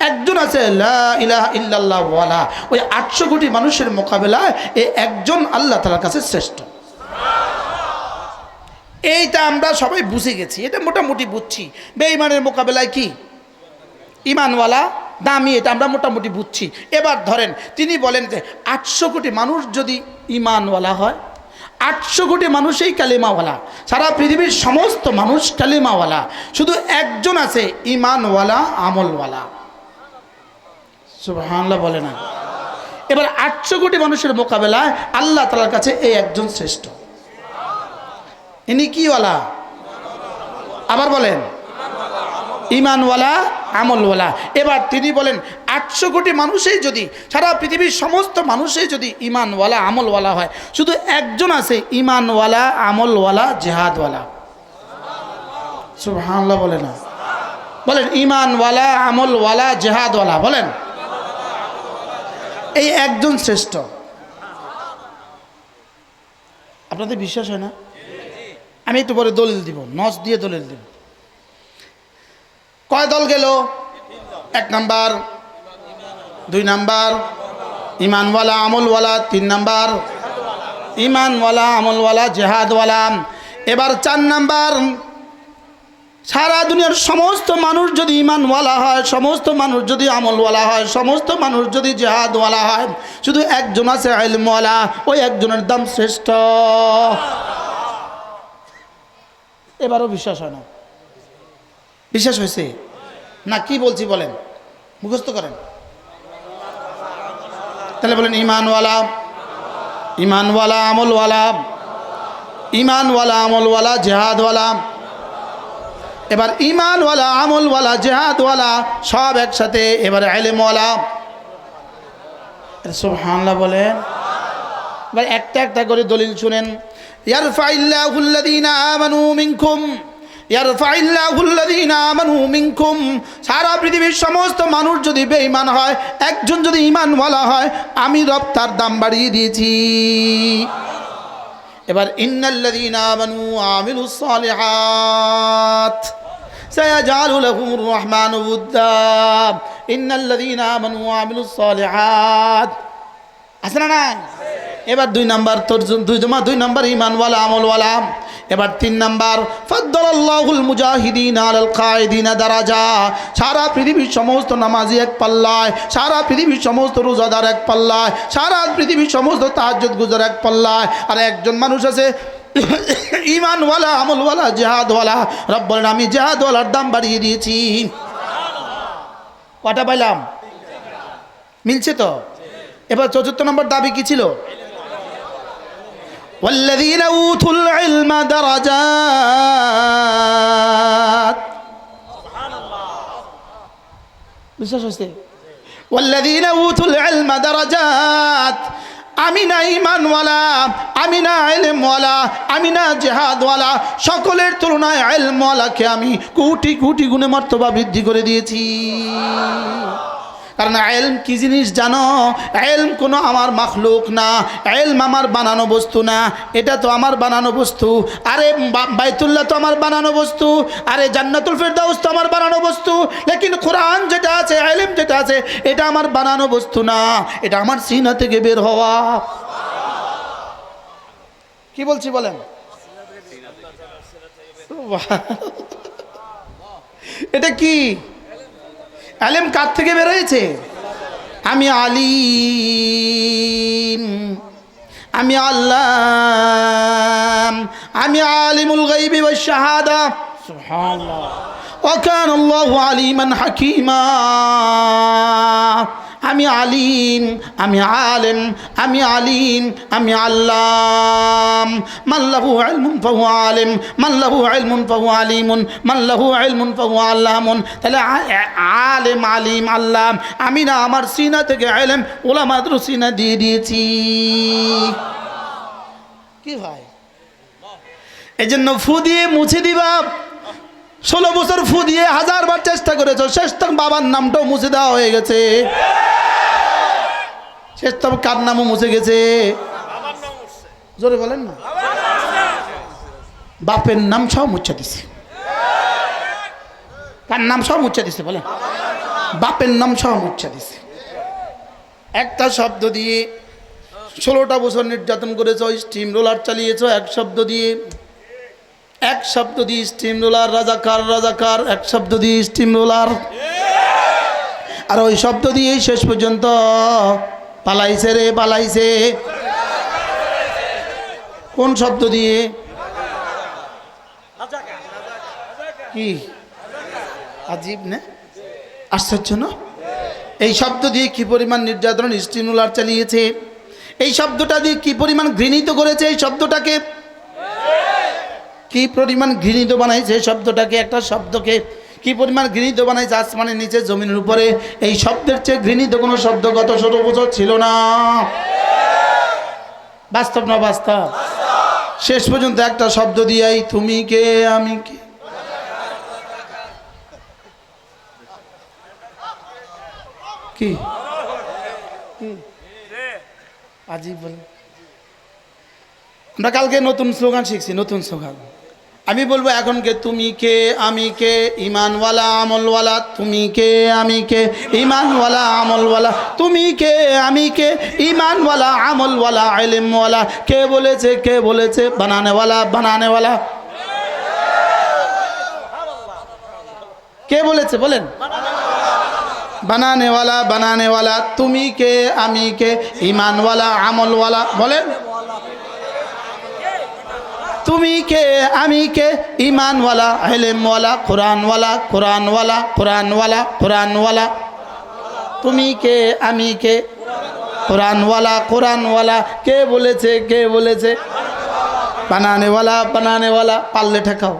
S1: একজন আছে লা ইলাহা ইল্লাল্লাহ ওয়ালা, ওই 800 কোটি মানুষের মোকাবেলায় এই একজন আল্লাহ তাআলার কাছে শ্রেষ্ঠ। এইটা আমরা সবাই বুঝে গেছি, এটা মোটামুটি বুঝছি। বেঈমানের মোকাবেলায় কি ইমানওয়ালা দামি, এটা আমরা মোটামুটি বুঝছি। এবার ধরেন তিনি বলেন যে 800 কোটি মানুষ যদি ইমানওয়ালা হয়, 800 কোটি মানুষই কালিমাওয়ালা, সারা পৃথিবীর সমস্ত মানুষ কালিমাওয়ালা, শুধু একজন আছে ইমানওয়ালা আমলওয়ালা। সুবহানাল্লাহ বলে না? এবার 800 কোটি মানুষের মোকাবেলায় আল্লাহ তাআলার কাছে এই একজন শ্রেষ্ঠ। ইনি কি ওয়ালা? আবার বলেন, ইমানওয়ালা আমলওয়ালা। এবার তিনি বলেন 800 কোটি মানুষই যদি, সারা পৃথিবীর সমস্ত মানুষই যদি ইমানওয়ালা আমলওয়ালা হয়, শুধু একজন আছে ইমানওয়ালা আমলওয়ালা জিহাদওয়ালা। সুবহানাল্লাহ বলে না? বলেন ইমানওয়ালা আমলওয়ালা জিহাদওয়ালা, বলেন এই একজন শ্রেষ্ঠ। আপনাদের বিশ্বাস হয় না? আমি একটু পরে দলিল দিব, নস দিয়ে দলিল দিব। কয় দল গেল? 1 নাম্বার, 2 নাম্বার ইমানওয়ালা আমলওয়ালা, 3 নাম্বার ইমানওয়ালা আমলওয়ালা জিহাদওয়ালা। এবার 4 নাম্বার, সারা দুনিয়ার সমস্ত মানুষ যদি ইমানওয়ালা হয়, সমস্ত মানুষ যদি আমলওয়ালা হয়, সমস্ত মানুষ যদি জিহাদওয়ালা হয়, শুধু একজন আছে ইলমওয়ালা, ওই একজনের দাম শ্রেষ্ঠ। এবারও বিশ্বাস হয় না? বিশ্বাস হয়েছে না? কি বলছি বলেন, মুখস্থ করেন। তাহলে বলেন ইমানওয়ালা, ইমানওয়ালা আমলওয়ালা, ইমানওয়ালা আমলওয়ালা জিহাদওয়ালা। এবার ইমানওয়ালা আমলওয়ালা জিহাদওয়ালা সব একসাথে। এবার ইলমওয়ালা। সুবহানাল্লাহ বলেন। এবার একটা একটা করে দলিল শুনেন। ইয়ারফাইল্লাহুল্লাযীনা আমানু মিনকুম, ইয়ারফাইল্লাহুল্লাযীনা আমানু মিনকুম। সারা পৃথিবীর সমস্ত মানুষ যদি বেঈমান হয়, একজন যদি ঈমানওয়ালা হয়, আমি রব তার দাম বাড়িয়ে দিয়েছি। এবার ইন্নাল্লাযীনা আমানু ওয়া আমিলুস সালিহাত সায়াজআলু লাহুমুর রাহমানু উদ্দা। ইন্নাল্লাযীনা আমানু ওয়া আমিলুস সালিহাত আছে না না? এবার 2 নাম্বার, তোর 2 নাম্বার ইমানওয়ালা আমলওয়ালা। এবার 3 নাম্বার ফাদ্দালাল্লাহুল মুজাহিদিনা আলাল কায়দিনা দারাজা। সারা পৃথিবীর সমস্ত নামাজি এক পাল্লায়, সারা পৃথিবীর সমস্ত রোজাদার এক পাল্লায়, সারা পৃথিবীর সমস্ত তাহাজ্জুদ গুজার এক পাল্লায়। আর একজন মানুষ আছে ইমানওয়ালা আমলওয়ালা জিহাদওয়ালা। রব বলেন আমি জিহাদওয়ালার দাম বাড়িয়ে দিয়েছি। কটা পাইলাম? মিলছে তো? এবার 4র্থ নম্বর দাবি কি ছিল? ওয়াল্লাযীনা উতুল ইলমা দারাজাত। বিশ্বাস হচ্ছে? ওয়াল্লাযীনা উতুল ইলমা দারাজাত। আমি না ঈমানওয়ালা, আমি না ইলমওয়ালা, আমি না জিহাদওয়ালা, সকলের তুলনায় ইলমওয়ালাকে আমি কোটি কোটি গুণে মর্তবা বৃদ্ধি করে দিয়েছি। কারণ ইলম কি জিনিস জানো? ইলম কোনো আমার মাখলুক না, ইলম আমার বানানো বস্তু না। এটা তো আমার বানানো বস্তু। আরে বাইতুল্লাহ তো আমার বানানো বস্তু, আরে জান্নাতুল ফেরদাউস তো আমার বানানো বস্তু। লেকিন কোরআন যেটা আছে, ইলম যেটা আছে, এটা আমার বানানো বস্তু না, এটা আমার সিনা থেকে বের হওয়া। কি বলছি বলেন? এটা কি আলেম কার থেকে বেরোয়েছে? আমি আলিম, আমি আল্লাহ, আমি আলিমুল গায়বি ওয়াশ শাহাদা। সুবহানাল্লাহ। ওয়া কানা আল্লাহু আলিমান হাকীমা। আমি আলিম, আমি আলেম, আমি আলিম, আমি আল্লাহ। মাল্লাহু ইলমুন ফাহু আলিম, মাল্লাহু ইলমুন ফাহু আলিমুন, মাল্লাহু ইলমুন ফাহু আল্লামুন। তাহলে আলেম, আলিম, আল্লাহ। আমি না আমার সিনা থেকে ইলম উলামাদের সিনা দিয়ে দিয়েছি। কি ভাই? এই জন্য ফু দিয়ে মুছে দিবা। 16 বছর ফু দিয়ে 1000 বার চেষ্টা করেছো, শেষ তক বাবার নামটাও মুছে দেওয়া হয়ে গেছে। শেষ তক কার নামও মুছে গেছে? জোরে বলেন না। বাপের নাম সব মুছে দিছে। কার নাম সব মুছে দিছে বলেন? বাপের নাম সব মুছে দিছে। একটা শব্দ দিয়ে 16টা বছর নির্যাতন করেছো, স্টিম রোলার চালিয়েছো এক শব্দ দিয়ে, এক শব্দ দিয়ে স্টিম রোলার। রাজাকার রাজাকার এক শব্দ দিয়ে স্টিম রোলার। আর ওই শব্দ দিয়েই শেষ পর্যন্ত পালাইছে রে পালাইছে। কোন শব্দ দিয়ে? কি আজীব না? আশ্চর্য না? এই শব্দ দিয়ে কি পরিমাণ নির্যাতন স্টিম রোলার চালিয়েছে, এই শব্দটা দিয়ে কি পরিমাণ ঘৃণিত করেছে, এই শব্দটাকে কি পরিমাণ ঘৃণিত বানাইছে, এই শব্দটাকে, একটা শব্দকে কি পরিমাণ ঘৃণিত বানাইছে আসমানের নিচে জমিনের উপরে। এই শব্দের চেয়ে ঘৃণিত কোনো শব্দ গত 16 বছর ছিল না। বাস্তব না বাস্তব? শেষ পর্যন্ত একটা শব্দ দিয়াই তুমি কে আমি কে। কি আজীব বলে। আমরা কালকে নতুন স্লোগান শিখছি, নতুন স্লোগান। আমি বলবো এখনকে তুমি কে আমি কে, ইমানওয়ালা আমলওয়ালা। তুমি কে আমি কে, ইমানওয়ালা আমলওয়ালা। তুমি কে আমি কে, ইমানওয়ালা আমলওয়ালা ইলমওয়ালা। কে বলেছে কে বলেছে? বানানেওয়ালা বানানেওয়ালা। কে বলেছে বলেন? বানানেওয়ালা বানানেওয়ালা। তুমি কে আমি কে, ইমানওয়ালা আমলওয়ালা। বলেন তুমি কে আমি কে, ইমানওয়ালা ইলমওয়ালা কোরআনওয়ালা কোরআনওয়ালা কোরআনওয়ালা কোরআনওয়ালা। তুমি কে আমি কে, কোরআনওয়ালা কোরআনওয়ালা। কে বলেছে কে বলেছে? বানানেওয়ালা বানানেওয়ালা। পারলে ঠেকাও।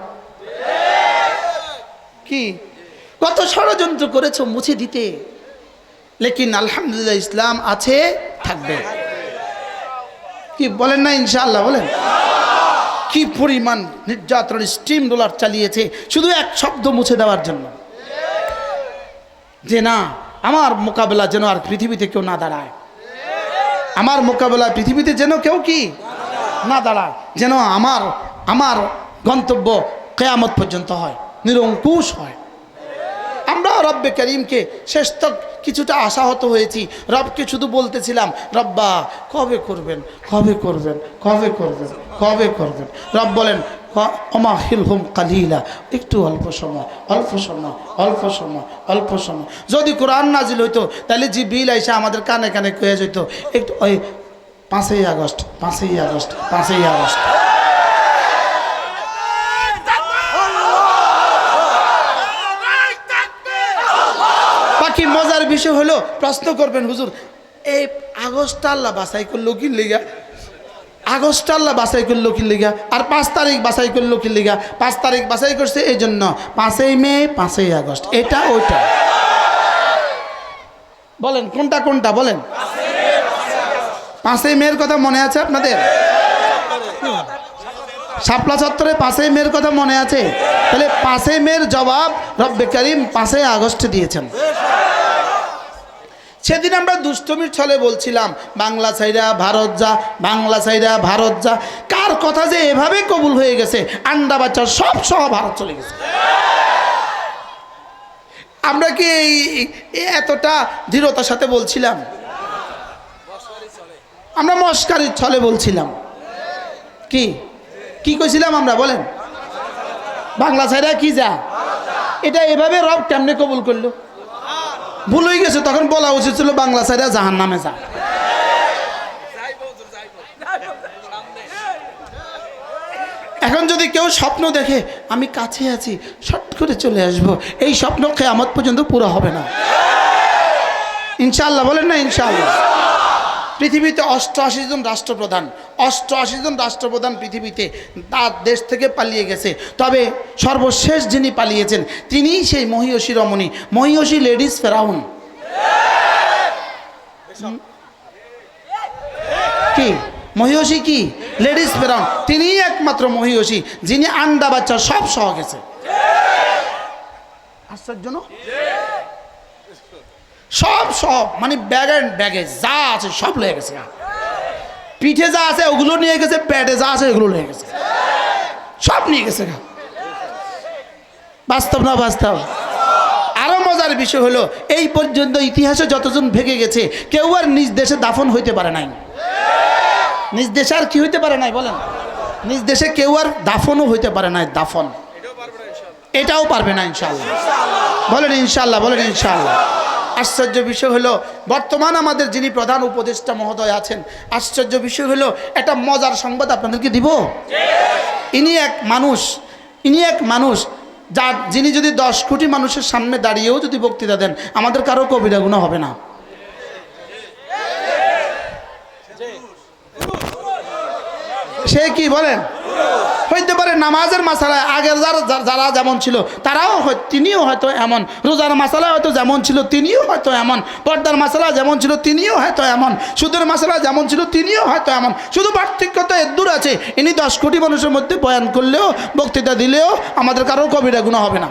S1: কি কত ষড়যন্ত্র করেছো মুছে দিতে, লেকিন আলহামদুলিল্লাহ ইসলাম আছে, থাকবে। কি বলেন না ইনশাআল্লাহ? বলেন। কি পরিমাণ নির্যাতন স্টিম রোলার চালিয়েছে শুধু এক শব্দ মুছে দেওয়ার জন্য, যে না আমার মোকাবেলা যেন আর পৃথিবীতে কেউ না দাঁড়ায়, আমার মোকাবেলা পৃথিবীতে যেন কেউ কি না দাঁড়ায়, যেন আমার আমার গন্তব্য কিয়ামত পর্যন্ত হয়, নিরঙ্কুশ হয়। আমরা রব্বে করিমকে শেষ তক কিছুটা আশাহত হয়েছি। রবকে শুধু বলতেছিলাম রব্বা কবে করবেন কবে করবেন কবে করবেন কবে করবেন। রব বলেন ওমা হিলহুম কালিলা, একটু অল্প সময় অল্প সময় অল্প সময় অল্প সময়। যদি কোরআন নাজিল হইতো তাহলে জিবরিল আইসা আমাদের কানে কানে কয়ে যেত একটু ওই 5ই আগস্ট 5ই আগস্ট 5ই আগস্ট। বাকি মজার বিষয় হলো প্রশ্ন করবেন হুজুর এই আগস্ট আল্লাহ বাছাই করলো কি লিগা, আগস্ট আল্লাহ বাছাই করলো কি লিগা, আর 5 তারিখ বাছাই করলো কি লিগা? 5 তারিখ বাছাই করছে এই জন্য 5ই মে 5ই আগস্ট, এটা ওইটা। বলেন কোনটা কোনটা বলেন? 5ই মের কথা মনে আছে আপনাদের? শাপলা চত্বরে 5ই মের কথা মনে আছে? তাহলে 5ই মের জবাব রব্বে করিম 5ই আগস্টে দিয়েছেন। সেদিন আমরা দুষ্টমির ছলে বলছিলাম বাংলা ছাইরা ভারত যা, বাংলা ছাইরা ভারত যা। কার কথা যে এভাবে কবুল হয়ে গেছে, আন্ডা বাচ্চা সব সহ ভারত চলে গেছে। আমরা কি এতটা দৃঢ়তার সাথে বলছিলাম? আমরা মস্কারির ছলে বলছিলাম, কি কি কইছিলাম আমরা বলেন? বাংলা ছাইরা কি যা, এটা এভাবে রব কেমনে কবুল করলো? ভুল হয়ে গেছে, তখন বলা উচিত ছিল বাংলা ছাইরা জাহান্নামে যা। এখন যদি কেউ স্বপ্ন দেখে আমি কাছে আছি, শর্ট করে চলে আসব, এই স্বপ্ন কিয়ামত পর্যন্ত পুরো হবে না ইনশাআল্লাহ। বলেন না ইনশাআল্লাহ? পৃথিবীতে 88 জন রাষ্ট্রপ্রধান, 88 জন রাষ্ট্রপ্রধান পৃথিবীতে তার দেশ থেকে পালিয়ে গেছে, তবে সর্বশেষ যিনি পালিয়েছেন তিনিই সেই মহিয়সী রমণী, মহিয়সী লেডিস ফেরাউন। কি মহিয়সী? কি লেডিস ফেরাউন, তিনিই একমাত্র মহিয়সী যিনি আন্ডা বাচ্চা সব সহ গেছে। আশ্চর্য না? সব সব মানে ব্যাগ অ্যান্ড ব্যাগেজ যা আছে সব লয়ে গেছে। পিঠে যা আছে ওগুলো নিয়ে গেছে, পেটে যা আছে ওগুলো নিয়ে গেছে, সব নিয়ে গেছে। বাস্তব না বাস্তব? আরো মজার বিষয় হলো এই পর্যন্ত ইতিহাসে যতজন ভেগে গেছে কেউ আর নিজ দেশে দাফন হইতে পারে নাই। নিজ দেশে আর কি হইতে পারে নাই বলেন? নিজ দেশে কেউ আর দাফনও হইতে পারে নাই। দাফন এটাও পারবে না ইনশাআল্লাহ। বলেন ইনশাআল্লাহ, বলেন ইনশাআল্লাহ। আশ্চর্য বিষয় হলো বর্তমান আমাদের যিনি প্রধান উপদেষ্টা মহোদয় আছেন, আশ্চর্য বিষয় হলো একটা মজার সংবাদ আপনাদেরকে দিব। ইনি এক মানুষ যিনি যদি 10 কোটি মানুষের সামনে দাঁড়িয়েও যদি বক্তৃতা দেন আমাদের কারো কবিরা গুনাহ হবে না। সে কি বলেন? হইতে পারে নামাজের মাসালায় আগের যারা যেমন ছিল তারাও তিনিও হয়তো এমন, রোজার মাসালায় হয়তো যেমন ছিল তিনিও হয়তো এমন, পর্দার মাসালা যেমন ছিল তিনিও হয়তো এমন, সুদের মাসালা যেমন ছিল তিনিও হয়তো এমন। শুধু পার্থক্য তো এদূর আছে, ইনি 10 কোটি মানুষের মধ্যে বয়ান করলেও বক্তৃতা দিলেও আমাদের কারো কবিরা গুনাহ হবে না।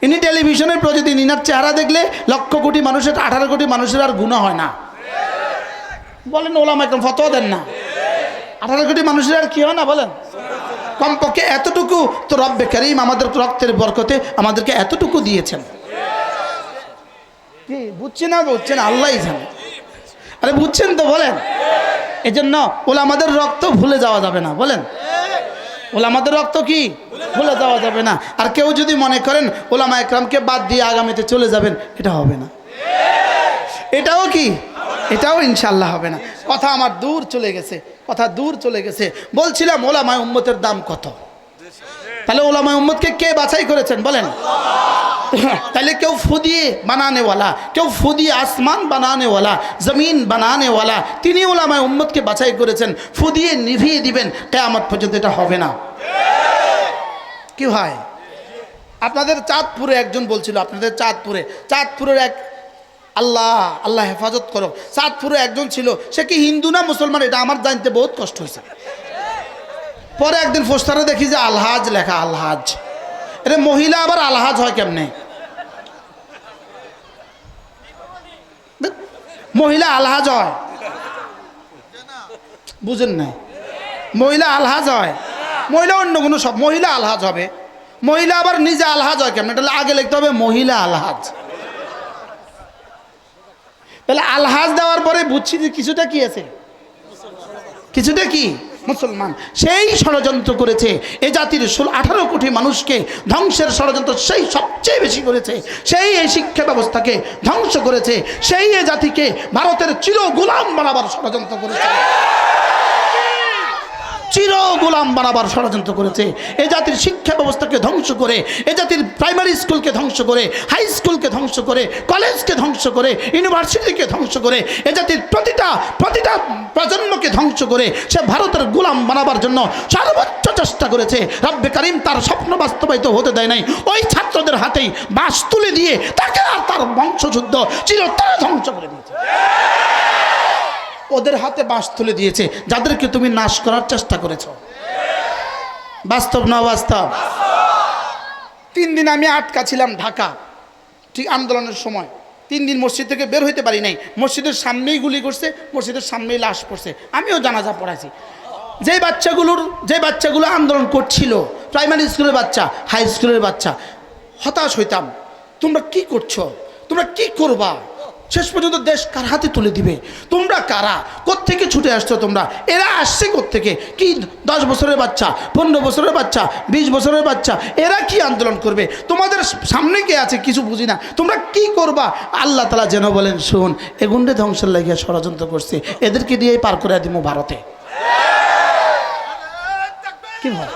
S1: ইনি টেলিভিশনের প্রতিদিন ইনার চেহারা দেখলে লক্ষ কোটি মানুষের 18 কোটি মানুষের আর গুনাহ হয় না। বলেন ওলামা একদম ফতোয়া দেন না, 18 কোটি মানুষের আর কি হয় না বলেন? কমপক্ষে এতটুকু তো রব্বে কারীম আমাদের রক্তের বরকতে আমাদেরকে এতটুকু দিয়েছেন। কি বুঝছেন না বুঝছেন আল্লাহই জানে। আরে বুঝছেন তো বলেন? এজন্য ওলামাদের রক্ত ভুলে যাওয়া যাবে না। বলেন ওলামাদের রক্ত কি ভুলে যাওয়া যাবে না। আর কেউ যদি মনে করেন ওলামা একরামকে বাদ দিয়ে আগামীতে চলে যাবেন, এটা হবে না। এটাও কি? এটাও ইনশাআল্লাহ হবে না। কথা আমার দূর চলে গেছে, কথা দূর চলে গেছে। বলছিলাম ওলামায়ে উম্মতের দাম কত? তাহলে ওলামায়ে উম্মতকে কে বাছাই করেছেন বলেন? তাহলে কেউ ফুদিয়ে বানানেওয়ালা, কেউ ফুদিয়ে আসমান বানানেওয়ালা, জমিন বানানেওয়ালা, তিনি ওলামায়ে উম্মতকে বাছাই করেছেন। ফুদিয়ে নিভিয়ে দিবেন কিয়ামত পর্যন্ত, এটা হবে না। কি হয়? আপনাদের চাঁদপুরে একজন বলছিল, আপনাদের চাঁদপুরের এক আল্লাহ হেফাজত করো, চাঁদপুরে একজন ছিল, সে কি হিন্দু না মুসলমান এটা আমার জানতে বহুত কষ্ট হয়েছে। পরে একদিন পোস্টারে দেখি যে আলহাজ লেখা, আলহাজ। এটা মহিলা আবার আলহাজ হয় কেমনে? মহিলা আলহাজ হয়? বুঝেন নাই? মহিলা আলহাজ হয়, মহিলা অন্য কোনো সব মহিলা আলহাজ হবে। মহিলা আবার নিজে আলহাজ হয় কেমন? এটা আগে লিখতে হবে মহিলা আলহাজ। তাহলে আলহাজ দেওয়ার পরে বুঝছি যে কিছুটা কি আছে, কিছুটা কি মুসলমান। সেই ষড়যন্ত্র করেছে এ জাতির 18 কোটি মানুষকে ধ্বংসের ষড়যন্ত্র, সেই সবচেয়ে বেশি করেছে। সেই এই শিক্ষা ব্যবস্থাকে ধ্বংস করেছে, সেই এ জাতিকে ভারতের চির গোলাম বানাবার ষড়যন্ত্র করেছে, চির গোলাম বানাবার ষড়যন্ত্র করেছে। এ জাতির শিক্ষা ব্যবস্থাকে ধ্বংস করে, এ জাতির প্রাইমারি স্কুলকে ধ্বংস করে, হাই স্কুলকে ধ্বংস করে, কলেজকে ধ্বংস করে, ইউনিভার্সিটিকে ধ্বংস করে, এ জাতির প্রতিটা প্রজন্মকে ধ্বংস করে সে ভারতের গোলাম বানাবার জন্য সর্বোচ্চ চেষ্টা করেছে। রব্বে কারীম তার স্বপ্ন বাস্তবায়িত হতে দেয় নাই। ওই ছাত্রদের হাতেই বাঁশ তুলে দিয়ে তাকে আর তার বংশযুদ্ধ চিরতরে ধ্বংস করে দিয়েছে। ওদের হাতে বাঁশ তুলে দিয়েছে যাদেরকে তুমি নাশ করার চেষ্টা করেছ। বাস্তব না বাস্তব? 3 দিন আমি আটকা ছিলাম ঢাকা, ঠিক আন্দোলনের সময় 3 দিন মসজিদ থেকে বের হইতে পারি নাই। মসজিদের সামনেই গুলি করছে, মসজিদের সামনেই লাশ পড়ছে, আমিও জানাজা পড়াইছি। যে বাচ্চাগুলো আন্দোলন করছিল, প্রাইমারি স্কুলের বাচ্চা, হাই স্কুলের বাচ্চা, হতাশ হইতাম, তোমরা কি করছো, তোমরা কি করবা? শেষ পর্যন্ত দেশ কার হাতে তুলে দিবে। তোমরা কারা, কোত্থেকে ছুটে আসছো তোমরা? এরা আসছে কোত্থেকে? কি 10 বছরের বাচ্চা, 15 বছরের বাচ্চা, 20 বছরের বাচ্চা, এরা কি আন্দোলন করবে? তোমাদের সামনে কে আছে কিছু বুঝি না, তোমরা কি করবা? আল্লাহ তাআলা যেন বলেন, শোন, এগুন্ডে ধ্বংসের লাগিয়া ষড়যন্ত্র করছে, এদেরকে দিয়েই পার করে দিব ভারতে। কি ভাই,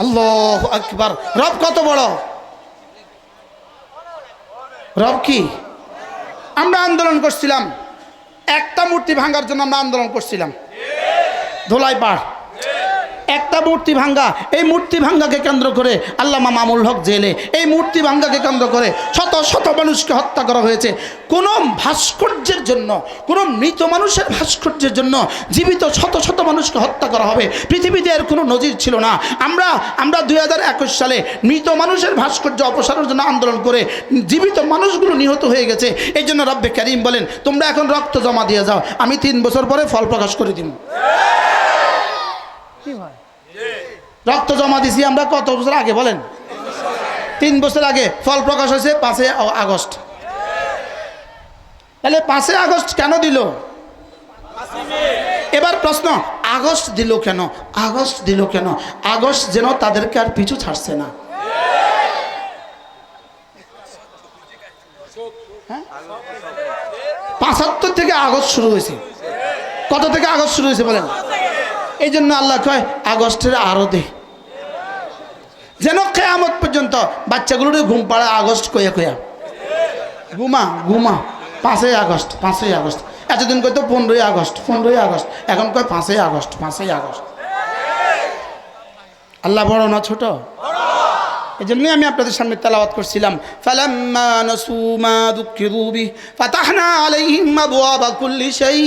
S1: আল্লাহু আকবার। রব কত বড়, রব কি? আমরা আন্দোলন করছিলাম, একটা মূর্তি ভাঙার জন্য আমরা আন্দোলন করছিলাম, ধোলাই পাড় একটা মূর্তি ভাঙ্গা। এই মূর্তি ভাঙ্গাকে কেন্দ্র করে আল্লামা মামুল হক জেলে, এই মূর্তি ভাঙ্গাকে কেন্দ্র করে শত শত মানুষকে হত্যা করা হয়েছে। কোনো ভাস্কর্যের জন্য, কোনো মৃত মানুষের ভাস্কর্যের জন্য জীবিত শত শত মানুষকে হত্যা করা হবে, পৃথিবীতে এর কোনো নজির ছিল না। আমরা 2021 সালে মৃত মানুষের ভাস্কর্য অপসারণের জন্য আন্দোলন করে জীবিত মানুষগুলো নিহত হয়ে গেছে। এই জন্য রব্বে কারীম বলেন, তোমরা এখন রক্ত জমা দিয়ে যাও, আমি 3 বছর পরে ফল প্রকাশ করে দিব। রক্ত জমা দিছি আমরা কত বছর আগে বলেন? 3 বছর আগে। ফল প্রকাশ হয়েছে 5 আগস্ট। তাহলে 5 আগস্ট কেন দিল? এবার প্রশ্ন, আগস্ট দিল কেন? আগস্ট দিল কেন? আগস্ট যেন তাদেরকে আর পিছু ছাড়ছে না। 75 থেকে আগস্ট শুরু হয়েছে। কত থেকে আগস্ট শুরু হয়েছে বলেন? এই জন্য আল্লাহ কয় আগস্টের আরো দে, যেন কিয়ামত পর্যন্ত বাচ্চাগুলোর ঘুম পাড়া আগস্ট কইয়া কইয়া ঘুমা ঘুমা। 5 আগস্ট 5 আগস্ট, এতদিন কইতো 15 আগস্ট 15 আগস্ট, এখন কয় 5 আগস্ট 5 আগস্ট। আল্লাহ বড় না ছোট? এই জন্যই আমি আপনাদের সামনে তেলাওয়াত করছিলাম, ফালাম্মা নাসু মা যুকিরু বিহি ফাতাহনা আলাইহিম আবওয়াবা কুল্লি শাই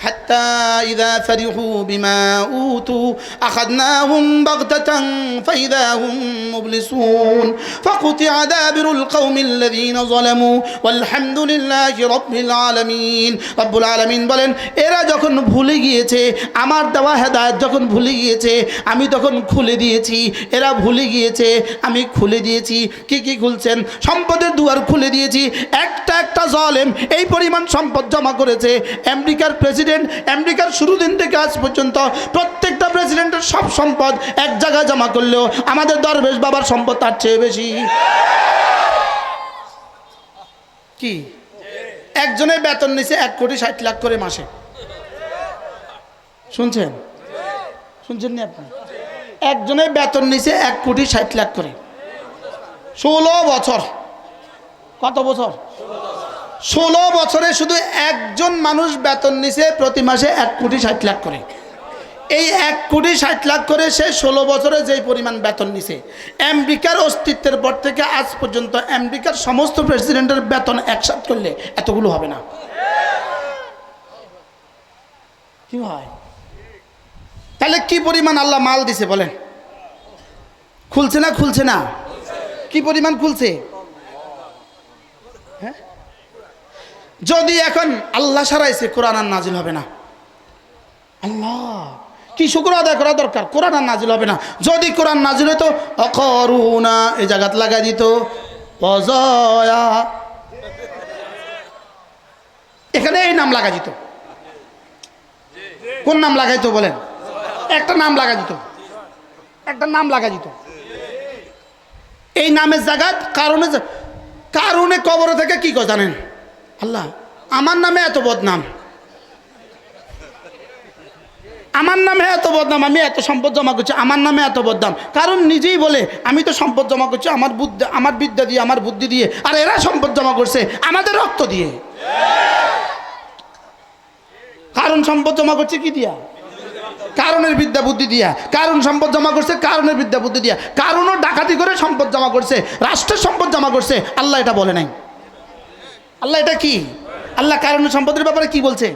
S1: হাত্তা ইযা ফারিহু বিমা উতু আখাযনাহুম বাগতাতান ফাইযা হুম মুবলিসুন ফাকুতিআ দাবিরুল কওমিল্লাযীনা যালামু ওয়ালহামদুলিল্লাহি রাব্বিল আলামিন। রব্বুল আলামিন বলেন, এরা যখন ভুলে গিয়েছে, আমার দেওয়া হেদায়েত যখন ভুলে গিয়েছে, আমি তখন খুলে দিয়েছি। এরা ভুলে গিয়েছে, আমি খুলে দিয়েছি। কি কি খুলছেন? সম্পদের দুয়ার খুলে দিয়েছি। একটা একটা জালেম এই পরিমাণ সম্পদ জমা করেছে। আমেরিকার প্রেসিডেন্ট, আমেরিকার শুরু দিন থেকে আজ পর্যন্ত প্রত্যেকটা প্রেসিডেন্টের সব সম্পদ এক জায়গায় জমা করলেও আমাদের দরবেশ বাবার সম্পদ তার চেয়ে বেশি। কি একজনের বেতন নিছে 1,60,00,000 করে মাসে। শুনছেন? শুনছেন না আপনি? একজনের বেতন নিছে 1,60,00,000 করে, 16 বছর। কত বছর? 16 বছরে শুধু একজন মানুষ বেতন নিছে প্রতি মাসে 1,60,00,000 করে। এই 1,60,00,000 করে সে 16 বছরে যেই পরিমাণ বেতন নিছে, আমেরিকার অস্তিত্বের পর থেকে আজ পর্যন্ত আমেরিকার সমস্ত প্রেসিডেন্টের বেতন একসাথে করলে এতগুলো হবে না। কি হয়? তাহলে কি পরিমাণ আল্লাহ মাল দিছে বলেন? খুলছে না? খুলছে না? কি পরিমাণ খুলছে? হ্যাঁ, যদি এখন আল্লাহ সারাইছে, কোরআন আর নাজিল হবে না। আল্লাহ কি শুকর আদায় করা দরকার, কোরআন আর নাজিল হবে না। যদি কোরআন নাজিল হতো অকরুনা এই জায়গাত লাগাই দিত অজয়া, এখানে এই নাম লাগাই দিত। কোন নাম লাগাইতো বলেন? একটা নাম লাগা দিত, একটা নাম লাগা দিত। এই নামের জায়গাত কারণে, কারণে কবরে থেকে কি কয় জানেন? আল্লাহ আমার নামে এত বদনাম, আমার নামে এত বদনাম, আমি এত সম্পদ জমা করছি, আমার নামে এত বদনাম। কারণ নিজেই বলে আমি তো সম্পদ জমা করছি আমার বুদ্ধি, আমার বিদ্যা দিয়ে, আমার বুদ্ধি দিয়ে, আর এরা সম্পদ জমা করছে আমাদের রক্ত দিয়ে। কারণ সম্পদ জমা করছে কি দিয়া? কারণের বিদ্যা বুদ্ধি দিয়া। কারণ সম্পদ জমা করছে কারণের বিদ্যা বুদ্ধি দিয়া। কারণও ডাকাতি করে সম্পদ জমা করছে, রাষ্ট্রের সম্পদ জমা করছে। আল্লাহ এটা বলে নাই। আল্লাহ এটা কি? আল্লাহ কারণের সম্পদের ব্যাপারে কি বলছে?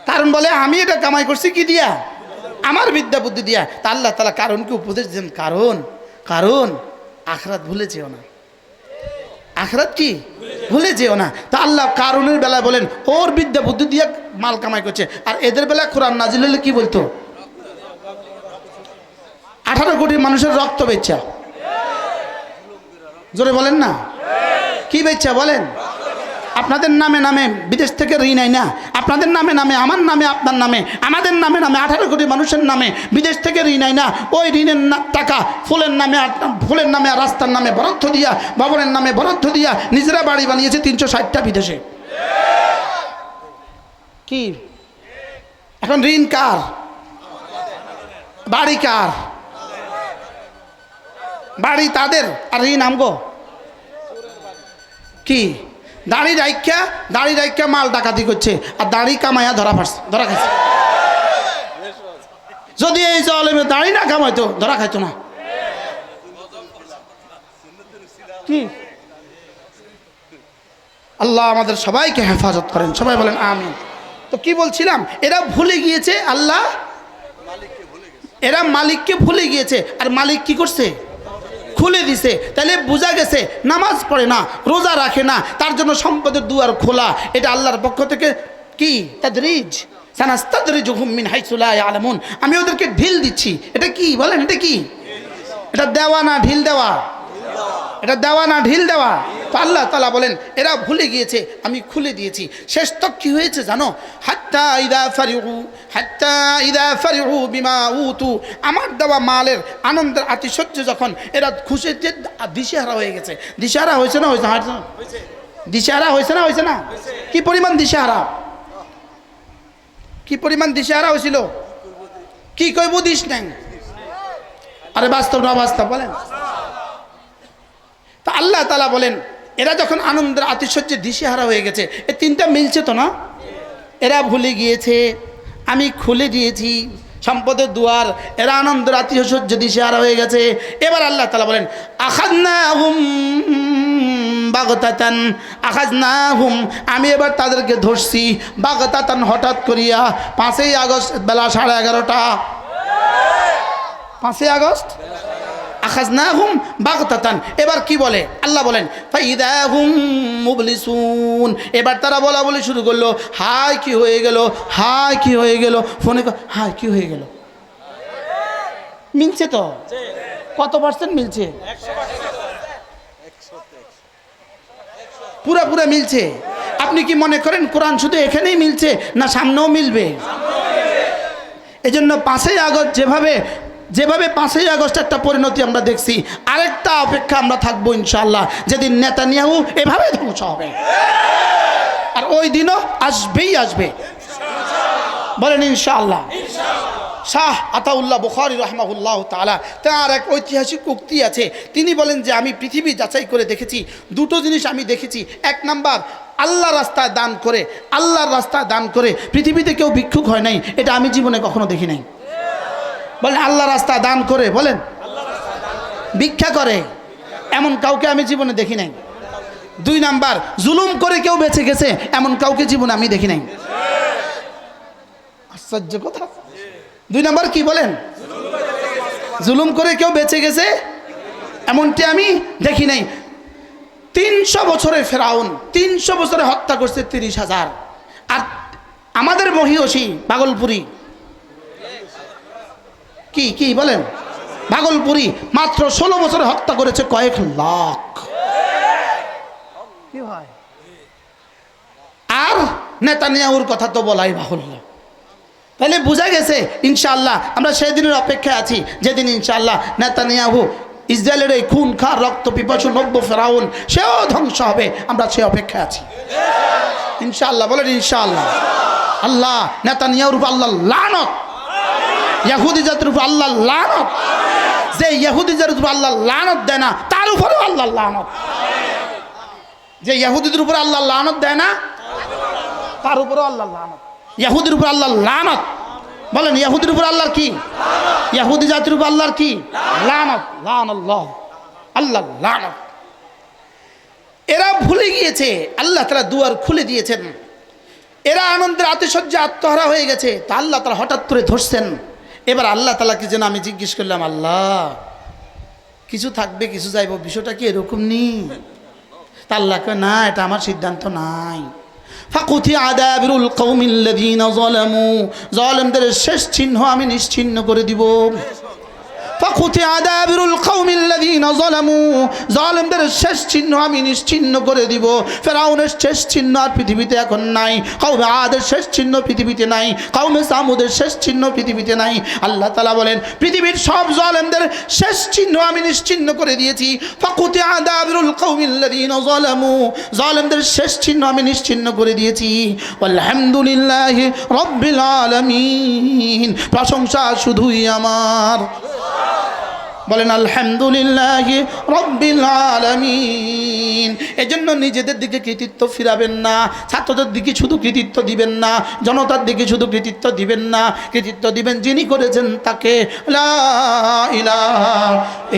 S1: কারণ বলে আমি এটা কামাই করছি কি দিয়া? আমার বিদ্যা বুদ্ধি দিয়া। তা আল্লাহ তাআলা কারণকে উপদেশ দেন, কারণ কারণ আখিরাত ভুলে যেও না। আখিরাত কি ভুলে যেও না। তা আল্লাহ কারণের বেলায় বলেন ওর বিদ্যা বুদ্ধি দিয়ে মাল কামাই করছে, আর এদের বেলায় কোরআন নাজিল হলে কি বলতো? 18 কোটি মানুষের রক্ত বেচা। জোরে বলেন না, কি বেচা বলেন? আপনাদের নামে নামে বিদেশ থেকে ঋণ আই না, আপনাদের নামে নামে, আমার নামে, আপনার নামে, আমাদের নামে নামে 18 কোটি মানুষের নামে বিদেশ থেকে ঋণ আই না। ওই ঋণের টাকা ফুলের নামে আর রাস্তার নামে বরাদ্দ দিয়া, ভবনের নামে বরাদ্দ দিয়া নিজেরা বাড়ি বানিয়েছে 360টা বিদেশে। কি এখন ঋণ কার? বাড়ি কার? বাড়ি তাদের, আর ঋণ আমগো। কি দাড়ি রাইখা মাল ডাকাতি করছে, আর দাড়ি কামাইয়া ধরা খাইছে। যদি এই জালেমে দাড়ি না কামাইতো ধরা খাইতো না। কি আল্লাহ আমাদের সবাইকে হেফাজত করেন, সবাই বলেন আমিন। তো কি বলছিলাম, এরা ভুলে গিয়েছে আল্লাহ, এরা মালিককে ভুলে গিয়েছে, আর মালিক কি করছে? খুলে দিছে। তাহলে বোঝা গেছে নামাজ পড়ে না, রোজা রাখে না, তার জন্য সম্পদের দুয়ার খোলা। এটা আল্লাহর পক্ষ থেকে কি তাদরিজ, সানাস্তাদরিজুহুম মিন হাইসু লা ইয়ালামুন, আমি ওদেরকে ঢিল দিচ্ছি। এটা কি বলেন? এটা কি? এটা দেওয়া না ঢিল দেওয়া? এটা দেওয়া না ঢিল দেওয়া? তো আল্লাহ তাআলা বলেন এরা ভুলে গিয়েছে, আমি খুলে দিয়েছি। শেষ তক কি হয়েছে জানো? হাত্তা ইদা ফারিহু বিমা উতু, আমার দেওয়া মালের আনন্দের আতিশয্য যখন এরা খুশিতে দিশেহারা হয়ে গেছে। দিশেহারা হয়েছে না? দিশেহারা হয়েছে না? কি পরিমাণ দিশেহারা, কি পরিমাণ দিশেহারা হয়েছিল? কি কইব দিস নাই? আরে বাস্তব না বাস্তব বলেন? তা আল্লাহ তাআলা বলেন এরা যখন আনন্দের আতিশয্যে দিশেহারা হয়ে গেছে, এই তিনটা মিলছে তো না? এরা ভুলে গিয়েছে, আমি খুলে দিয়েছি সম্পদের দুয়ার, এরা আনন্দের আতিশয্যে দিশেহারা হয়ে গেছে। এবার আল্লাহ তাআলা বলেন আখাযনাহুম বাগতাতান, আখাযনাহুম, আমি এবার তাদেরকে ধরছি বাগতাতান, হঠাৎ করিয়া। 5ই আগস্ট বেলা 11:30টা, 5ই আগস্ট আখাযনাহুম বাগতাতান। এবার কি বলে আল্লাহ বলেন ফাইদাহুম মুবলিসুন, এবার তারা বলা বলে শুরু করলো, হাই কি হয়ে গেল, হাই কি হয়ে গেল, ফোনে হাই কি হয়ে গেল। মিলছে তো? কত পার্সেন্ট মিলছে? পুরা মিলছে। আপনি কি মনে করেন কোরআন শুধু এখানেই মিলছে, না সামনেও মিলবে? এজন্য 5ই আগস্ট যেভাবে 5ই আগস্ট একটা পরিণতি আমরা দেখছি, আরেকটা অপেক্ষা আমরা থাকবো ইনশাআল্লাহ, যেদিন নেতানিয়াহু এভাবে ধ্বংস হবে। আর ওই দিনও আসবেই আসবে, বলেন ইনশাআল্লাহ। শাহ আতাউল্লাহ বুখারী রাহমাহুল্লাহ তাআলা, তার এক ঐতিহাসিক উক্তি আছে। তিনি বলেন যে আমি পৃথিবী যাচাই করে দেখেছি, দুটো জিনিস আমি দেখেছি। 1 নাম্বার, আল্লাহর রাস্তায় দান করে পৃথিবীতে কেউ ভিক্ষুক হয় নাই, এটা আমি জীবনে কখনো দেখি নাই। বলেন আল্লাহ রাস্তায় দান করে, বলেন ভিক্ষা করে, এমন কাউকে আমি জীবনে দেখি নাই। 2 নাম্বার, জুলুম করে কেউ বেঁচে গেছে, এমন কাউকে জীবনে আমি দেখি নাই। আশ্চর্য কথা। 2 নাম্বার কি বলেন? জুলুম করে কেউ বেঁচে গেছে এমনটি আমি দেখি নাই। 300 বছরে ফেরাউন 300 বছরে হত্যা করছে 30,000। আর আমাদের মহিষী ভাগলপুরি কি বলেন, ভাগলপুরি মাত্র 16 বছরে হত্যা করেছে কয়েক লাখ। কি হয়? আর নেতানিয়াহুর কথা তো বলাই বাহুল্য। তাহলে বোঝা গেছে ইনশাআল্লাহ আমরা সেই দিনের অপেক্ষায় আছি, যেদিন ইনশাআল্লাহ নেতানিয়াহু ইসরায়েলের এই খুন খা রক্ত পিপাসু নব্য ফেরাউন সেও ধ্বংস হবে, আমরা সেই অপেক্ষায় আছি ইনশাআল্লাহ। বলেন ইনশাআল্লাহ। আল্লাহ নেতানিয়াহুর উপর আল্লাহ লানত, ইহুদি জাতির উপর আল্লাহ লানত, যে ইহুদি জাতির উপর আল্লাহ লানত দেয় না তার উপরেও আল্লাহ লানত, যে ইহুদিদের উপর আল্লাহ লানত দেয় না তার উপরেও আল্লাহ লানত। ইহুদির উপর আল্লাহ লানত, বলেন ইহুদির উপর আল্লাহর কি? ইহুদি জাতির উপর আল্লাহর কি? লানত, লানাল্লাহ, আল্লাহ লানত। এরা ভুলে গিয়েছে, আল্লাহ তাআলা দুয়ার খুলে দিয়েছেন, এরা আনন্দের আতিশয্যে আত্মহারা হয়ে গেছে। তা আল্লাহ তাআলা হঠাৎ করে ধরছেন। এবার আল্লাহ তাআলাকে যেন আমি জিজ্ঞেস করলাম, আল্লাহ কিছু থাকবে কিছু যাইব, বিষয়টা কি এরকম নেই? তা আল্লাহ কয় না, এটা আমার সিদ্ধান্ত নাই। ফাকুতিয়া আদাবিরুল কওমিল্লাযীনা যালামু, জালেমদের শেষ চিহ্ন আমি নিশ্চিহ্ন করে দিব। ফাকুতিআ দাবিরুল কওমিল্লাযীনা যালামু, জালেমদের শেষ চিহ্ন আমি নিশ্চিহ্ন করে দিব। ফেরাউনের শেষ চিহ্ন আর পৃথিবীতে এখন নাই, কওমে আদের শেষ চিহ্ন পৃথিবীতে নাই, কওমে সামুদের শেষ চিহ্ন পৃথিবীতে নাই। আল্লাহ তাআলা বলেন পৃথিবীর সব জালেমদের শেষ চিহ্ন আমি নিশ্চিহ্ন করে দিয়েছি। ফাকুতিআ দাবিরুল কওমিল্লাযীনা যালামু, জালেমদের শেষ চিহ্ন আমি নিশ্চিহ্ন করে দিয়েছি। আলহামদুলিল্লাহি রাব্বিল আলামিন, প্রশংসা শুধুই আমার। বলেন আলহামদুলিল্লাহি রাব্বিল আলামিন। এজন্য নিজেদের দিকে কৃতিত্ব ফিরাবেন না, ছাত্রদের দিকে শুধু কৃতিত্ব দিবেন না, জনতার দিকে শুধু কৃতিত্ব দিবেন না, কৃতিত্ব দিবেন যিনি করেছেন তাকে। লা ইলাহা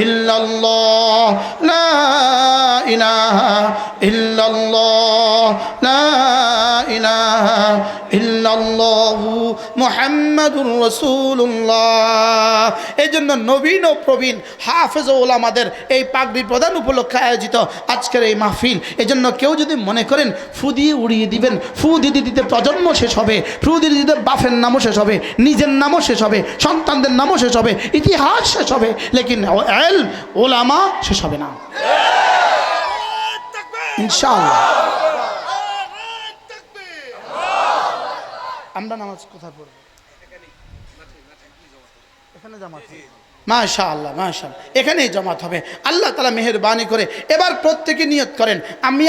S1: ইল্লাল্লাহ, লা ইলাহা ইল্লাল্লাহ, লা ইলাহা ইল্লাল্লাহু মুহাম্মাদুর রাসূলুল্লাহ। এজন্য নবীন ও প্রবীণ হাফেজ ও ওলামাদের এই পাগড়ি প্রদান উপলক্ষে আয়োজিত আজকের এই মাহফিল। এজন্য কেউ যদি মনে করেন ফু দিয়ে উড়িয়ে দিবেন, ফু দিতে দিতে প্রজন্ম শেষ হবে, ফু দিতে দিতে বাপের নামও শেষ হবে, নিজের নামও শেষ হবে, সন্তানদের নামও শেষ হবে, ইতিহাস শেষ হবে, লেকিন ইলম ওলামা শেষ হবে না ইনশাআল্লাহ। আমরা নামাজ কোথায় পড়ব? এখানে জামাত হবে। মাশাআল্লাহ মাশাআল্লাহ, এখানেই জমাত হবে। আল্লাহ তাআলা মেহেরবানি করে এবার প্রত্যেকে নিয়ত করেন। আমি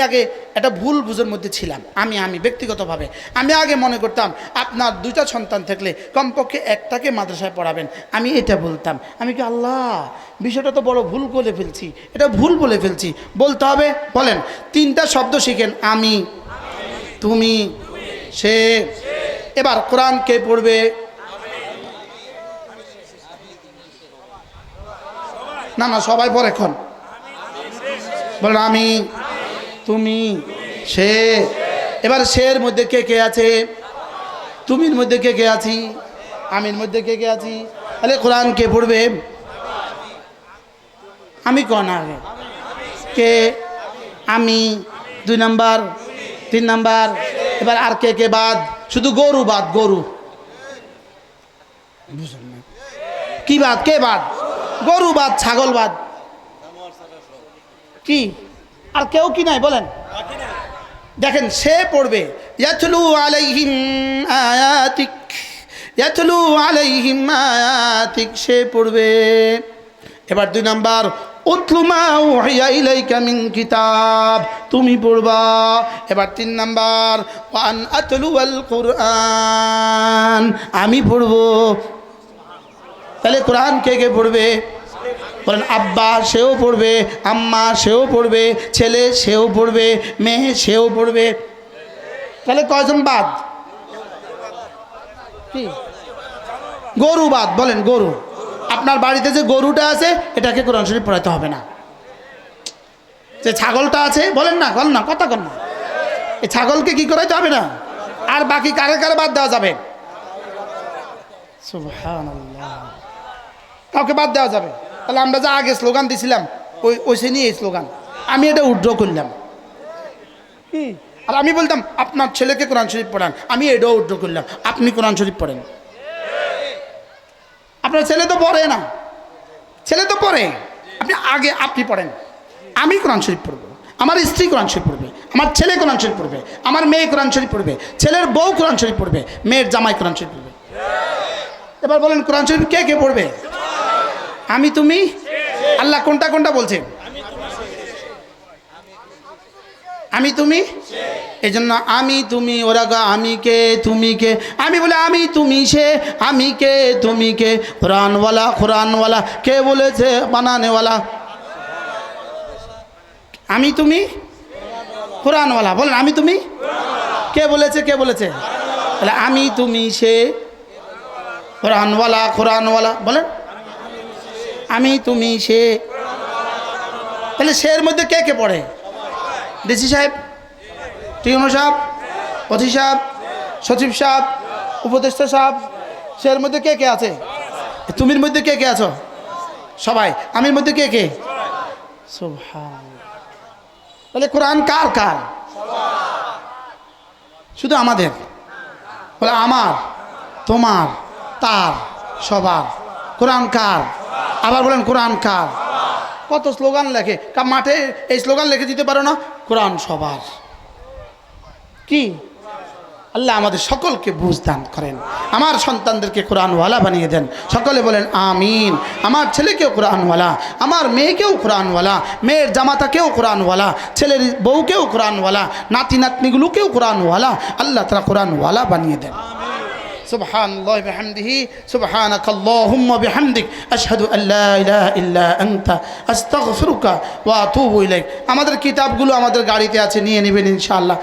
S1: আগে একটা ভুল বুঝের মধ্যে ছিলাম। আমি ব্যক্তিগতভাবে আমি আগে মনে করতাম আপনার দুইটা সন্তান থাকলে কমপক্ষে একটাকে মাদ্রাসায় পড়াবেন। আমি এটা বলতাম, আমি কি আল্লাহ বিষয়টা তো বড় ভুল বলে ফেলছি, এটা ভুল বলে ফেলছি। বলতে হবে, বলেন তিনটা শব্দ শিখেন, আমি, তুমি, সে। এবার কোরআন কে পড়বে? না না, সবাই পড়ে এখন। বলেন আমি, তুমি, সে। এবার সের মধ্যে কে কে আছে? তুমির মধ্যে কে কে আছি? আমির মধ্যে কে কে আছি? তাহলে কোরআন কে পড়বে? আমি কোন আগে কে? আমি 2 নাম্বার, 3 নাম্বার। এবার আর কে কে বাদ? শুধু গরু বাদ, গরু। বুঝলেন না কি বাদ? কে বাদ? গরু বাদ, ছাগল বাদ। কি আর কেউ কি নাই? বলেন। দেখেন সে পড়বে ইয়াতলু আলাইহিম আয়াতিক, ইয়াতলু আলাইহিম আয়াতিক, সে পড়বে। এবার 2 নাম্বার উতলু মা উহিয়া ইলাইকা মিন কিতাব, তুমি পড়বা। এবার 3 নাম্বার ওয়ান আতলু আল কুরআন, আমি পড়বো। তাহলে কোরআন কে কে পড়বে? বলেন আব্বা সেও পড়বে, আম্মা সেও পড়বে, ছেলে সেও পড়বে, মেয়ে সেও পড়বে। তাহলে কয়জন বাদ? কি? গরু বাদ। বলেন গরু। আপনার বাড়িতে যে গরুটা আছে এটাকে কোরআন শরীফ পড়াতে হবে না। যে ছাগলটা আছে, বলেন না, বল না, কথা কর না, এই ছাগলকে কি করাইতে হবে না? আর বাকি কারে কারে বাদ দেওয়া যাবে? সুবহানাল্লাহ, কাউকে বাদ দেওয়া যাবে। তাহলে আমরা যে আগে স্লোগান দিছিলাম ওই নিয়ে এই স্লোগান আমি এটা উইথড্র করলাম। আর আমি বলতাম আপনার ছেলেকে কোরআন শরীফ পড়ান, আমি এটাও উইথড্র করলাম, আপনি কোরআন শরীফ পড়েন। আপনার ছেলে তো পড়ে না, ছেলে তো পড়ে, আপনি পড়েন। আমি কোরআন শরীফ পড়বো, আমার স্ত্রী কোরআন শরীফ পড়বে, আমার ছেলে কোরআন শরীফ পড়বে, আমার মেয়ে কোরআন শরীফ পড়বে, ছেলের বউ কোরআন শরীফ পড়বে, মেয়ের জামাই কোরআন শরীফ পড়বে। এবার বলেন কোরআন শরীফ কে কে পড়বে? আমি, তুমি। আল্লাহ কোনটা কোনটা বলছে? আমি, তুমি। এই জন্য আমি, তুমি, ওরা আমি কে, তুমি কে। আমি বলে আমি, তুমি, সে। আমি কে, তুমি কে। কোরআনওয়ালা, কোরআনওয়ালা কে বলেছে? বানানেওয়ালা। আমি, তুমি, কোরআনওয়ালা। বলেন আমি, তুমি। কে বলেছে? কে বলেছে? তাহলে আমি, তুমি, সে, কোরআনওয়ালা, কোরআনওয়ালা। বলেন আমি, তুমি, সে। তাহলে সের মধ্যে কে কে পড়ে? ডিসি সাহেব, টিউনো সাহেব, অথি সাহেব, সচিব সাহেব, উপদেষ্টা সাহেব। সের মধ্যে কে কে আছে? তুমির মধ্যে কে কে আছো? সবাই। আমির মধ্যে কে কে? সুবহানাল্লাহ। তাহলে কোরআন কার কার? শুধু আমাদের? বলে আমার, তোমার, তার, সবার। কোরআন কার? আবার বলেন কোরআন কার? কত স্লোগান লেখে, মাঠে এই স্লোগান লিখে দিতে পারো না, কোরআন সবার। কি আল্লাহ আমাদের সকলকে বুঝ দান করেন, আমার সন্তানদেরকে কোরআনওয়ালা বানিয়ে দেন। সকলে বলেন আমিন। আমার ছেলেকেও কোরআনওয়ালা, আমার মেয়েকেও কোরআনওয়ালা, মেয়ের জামাতাকেও কোরআনওয়ালা, ছেলের বউকেও কোরআনওয়ালা, নাতি নাতনিগুলোকেও কোরআনওয়ালা আল্লাহ তাআলা কোরআনওয়ালা বানিয়ে দেন। সুবহানাল্লাহি ওয়া বিহামদিহি, সুবহানাকাল্লাহুম্মা বিহামদিক, আশহাদু আল্লা ইলাহা ইল্লা আনতা, আস্তাগফিরুকা ওয়া আতুবু ইলাইক। আমাদের কিতাবগুলো আমাদের গাড়িতে আছে, নিয়ে নেবেন ইনশাআল্লাহ।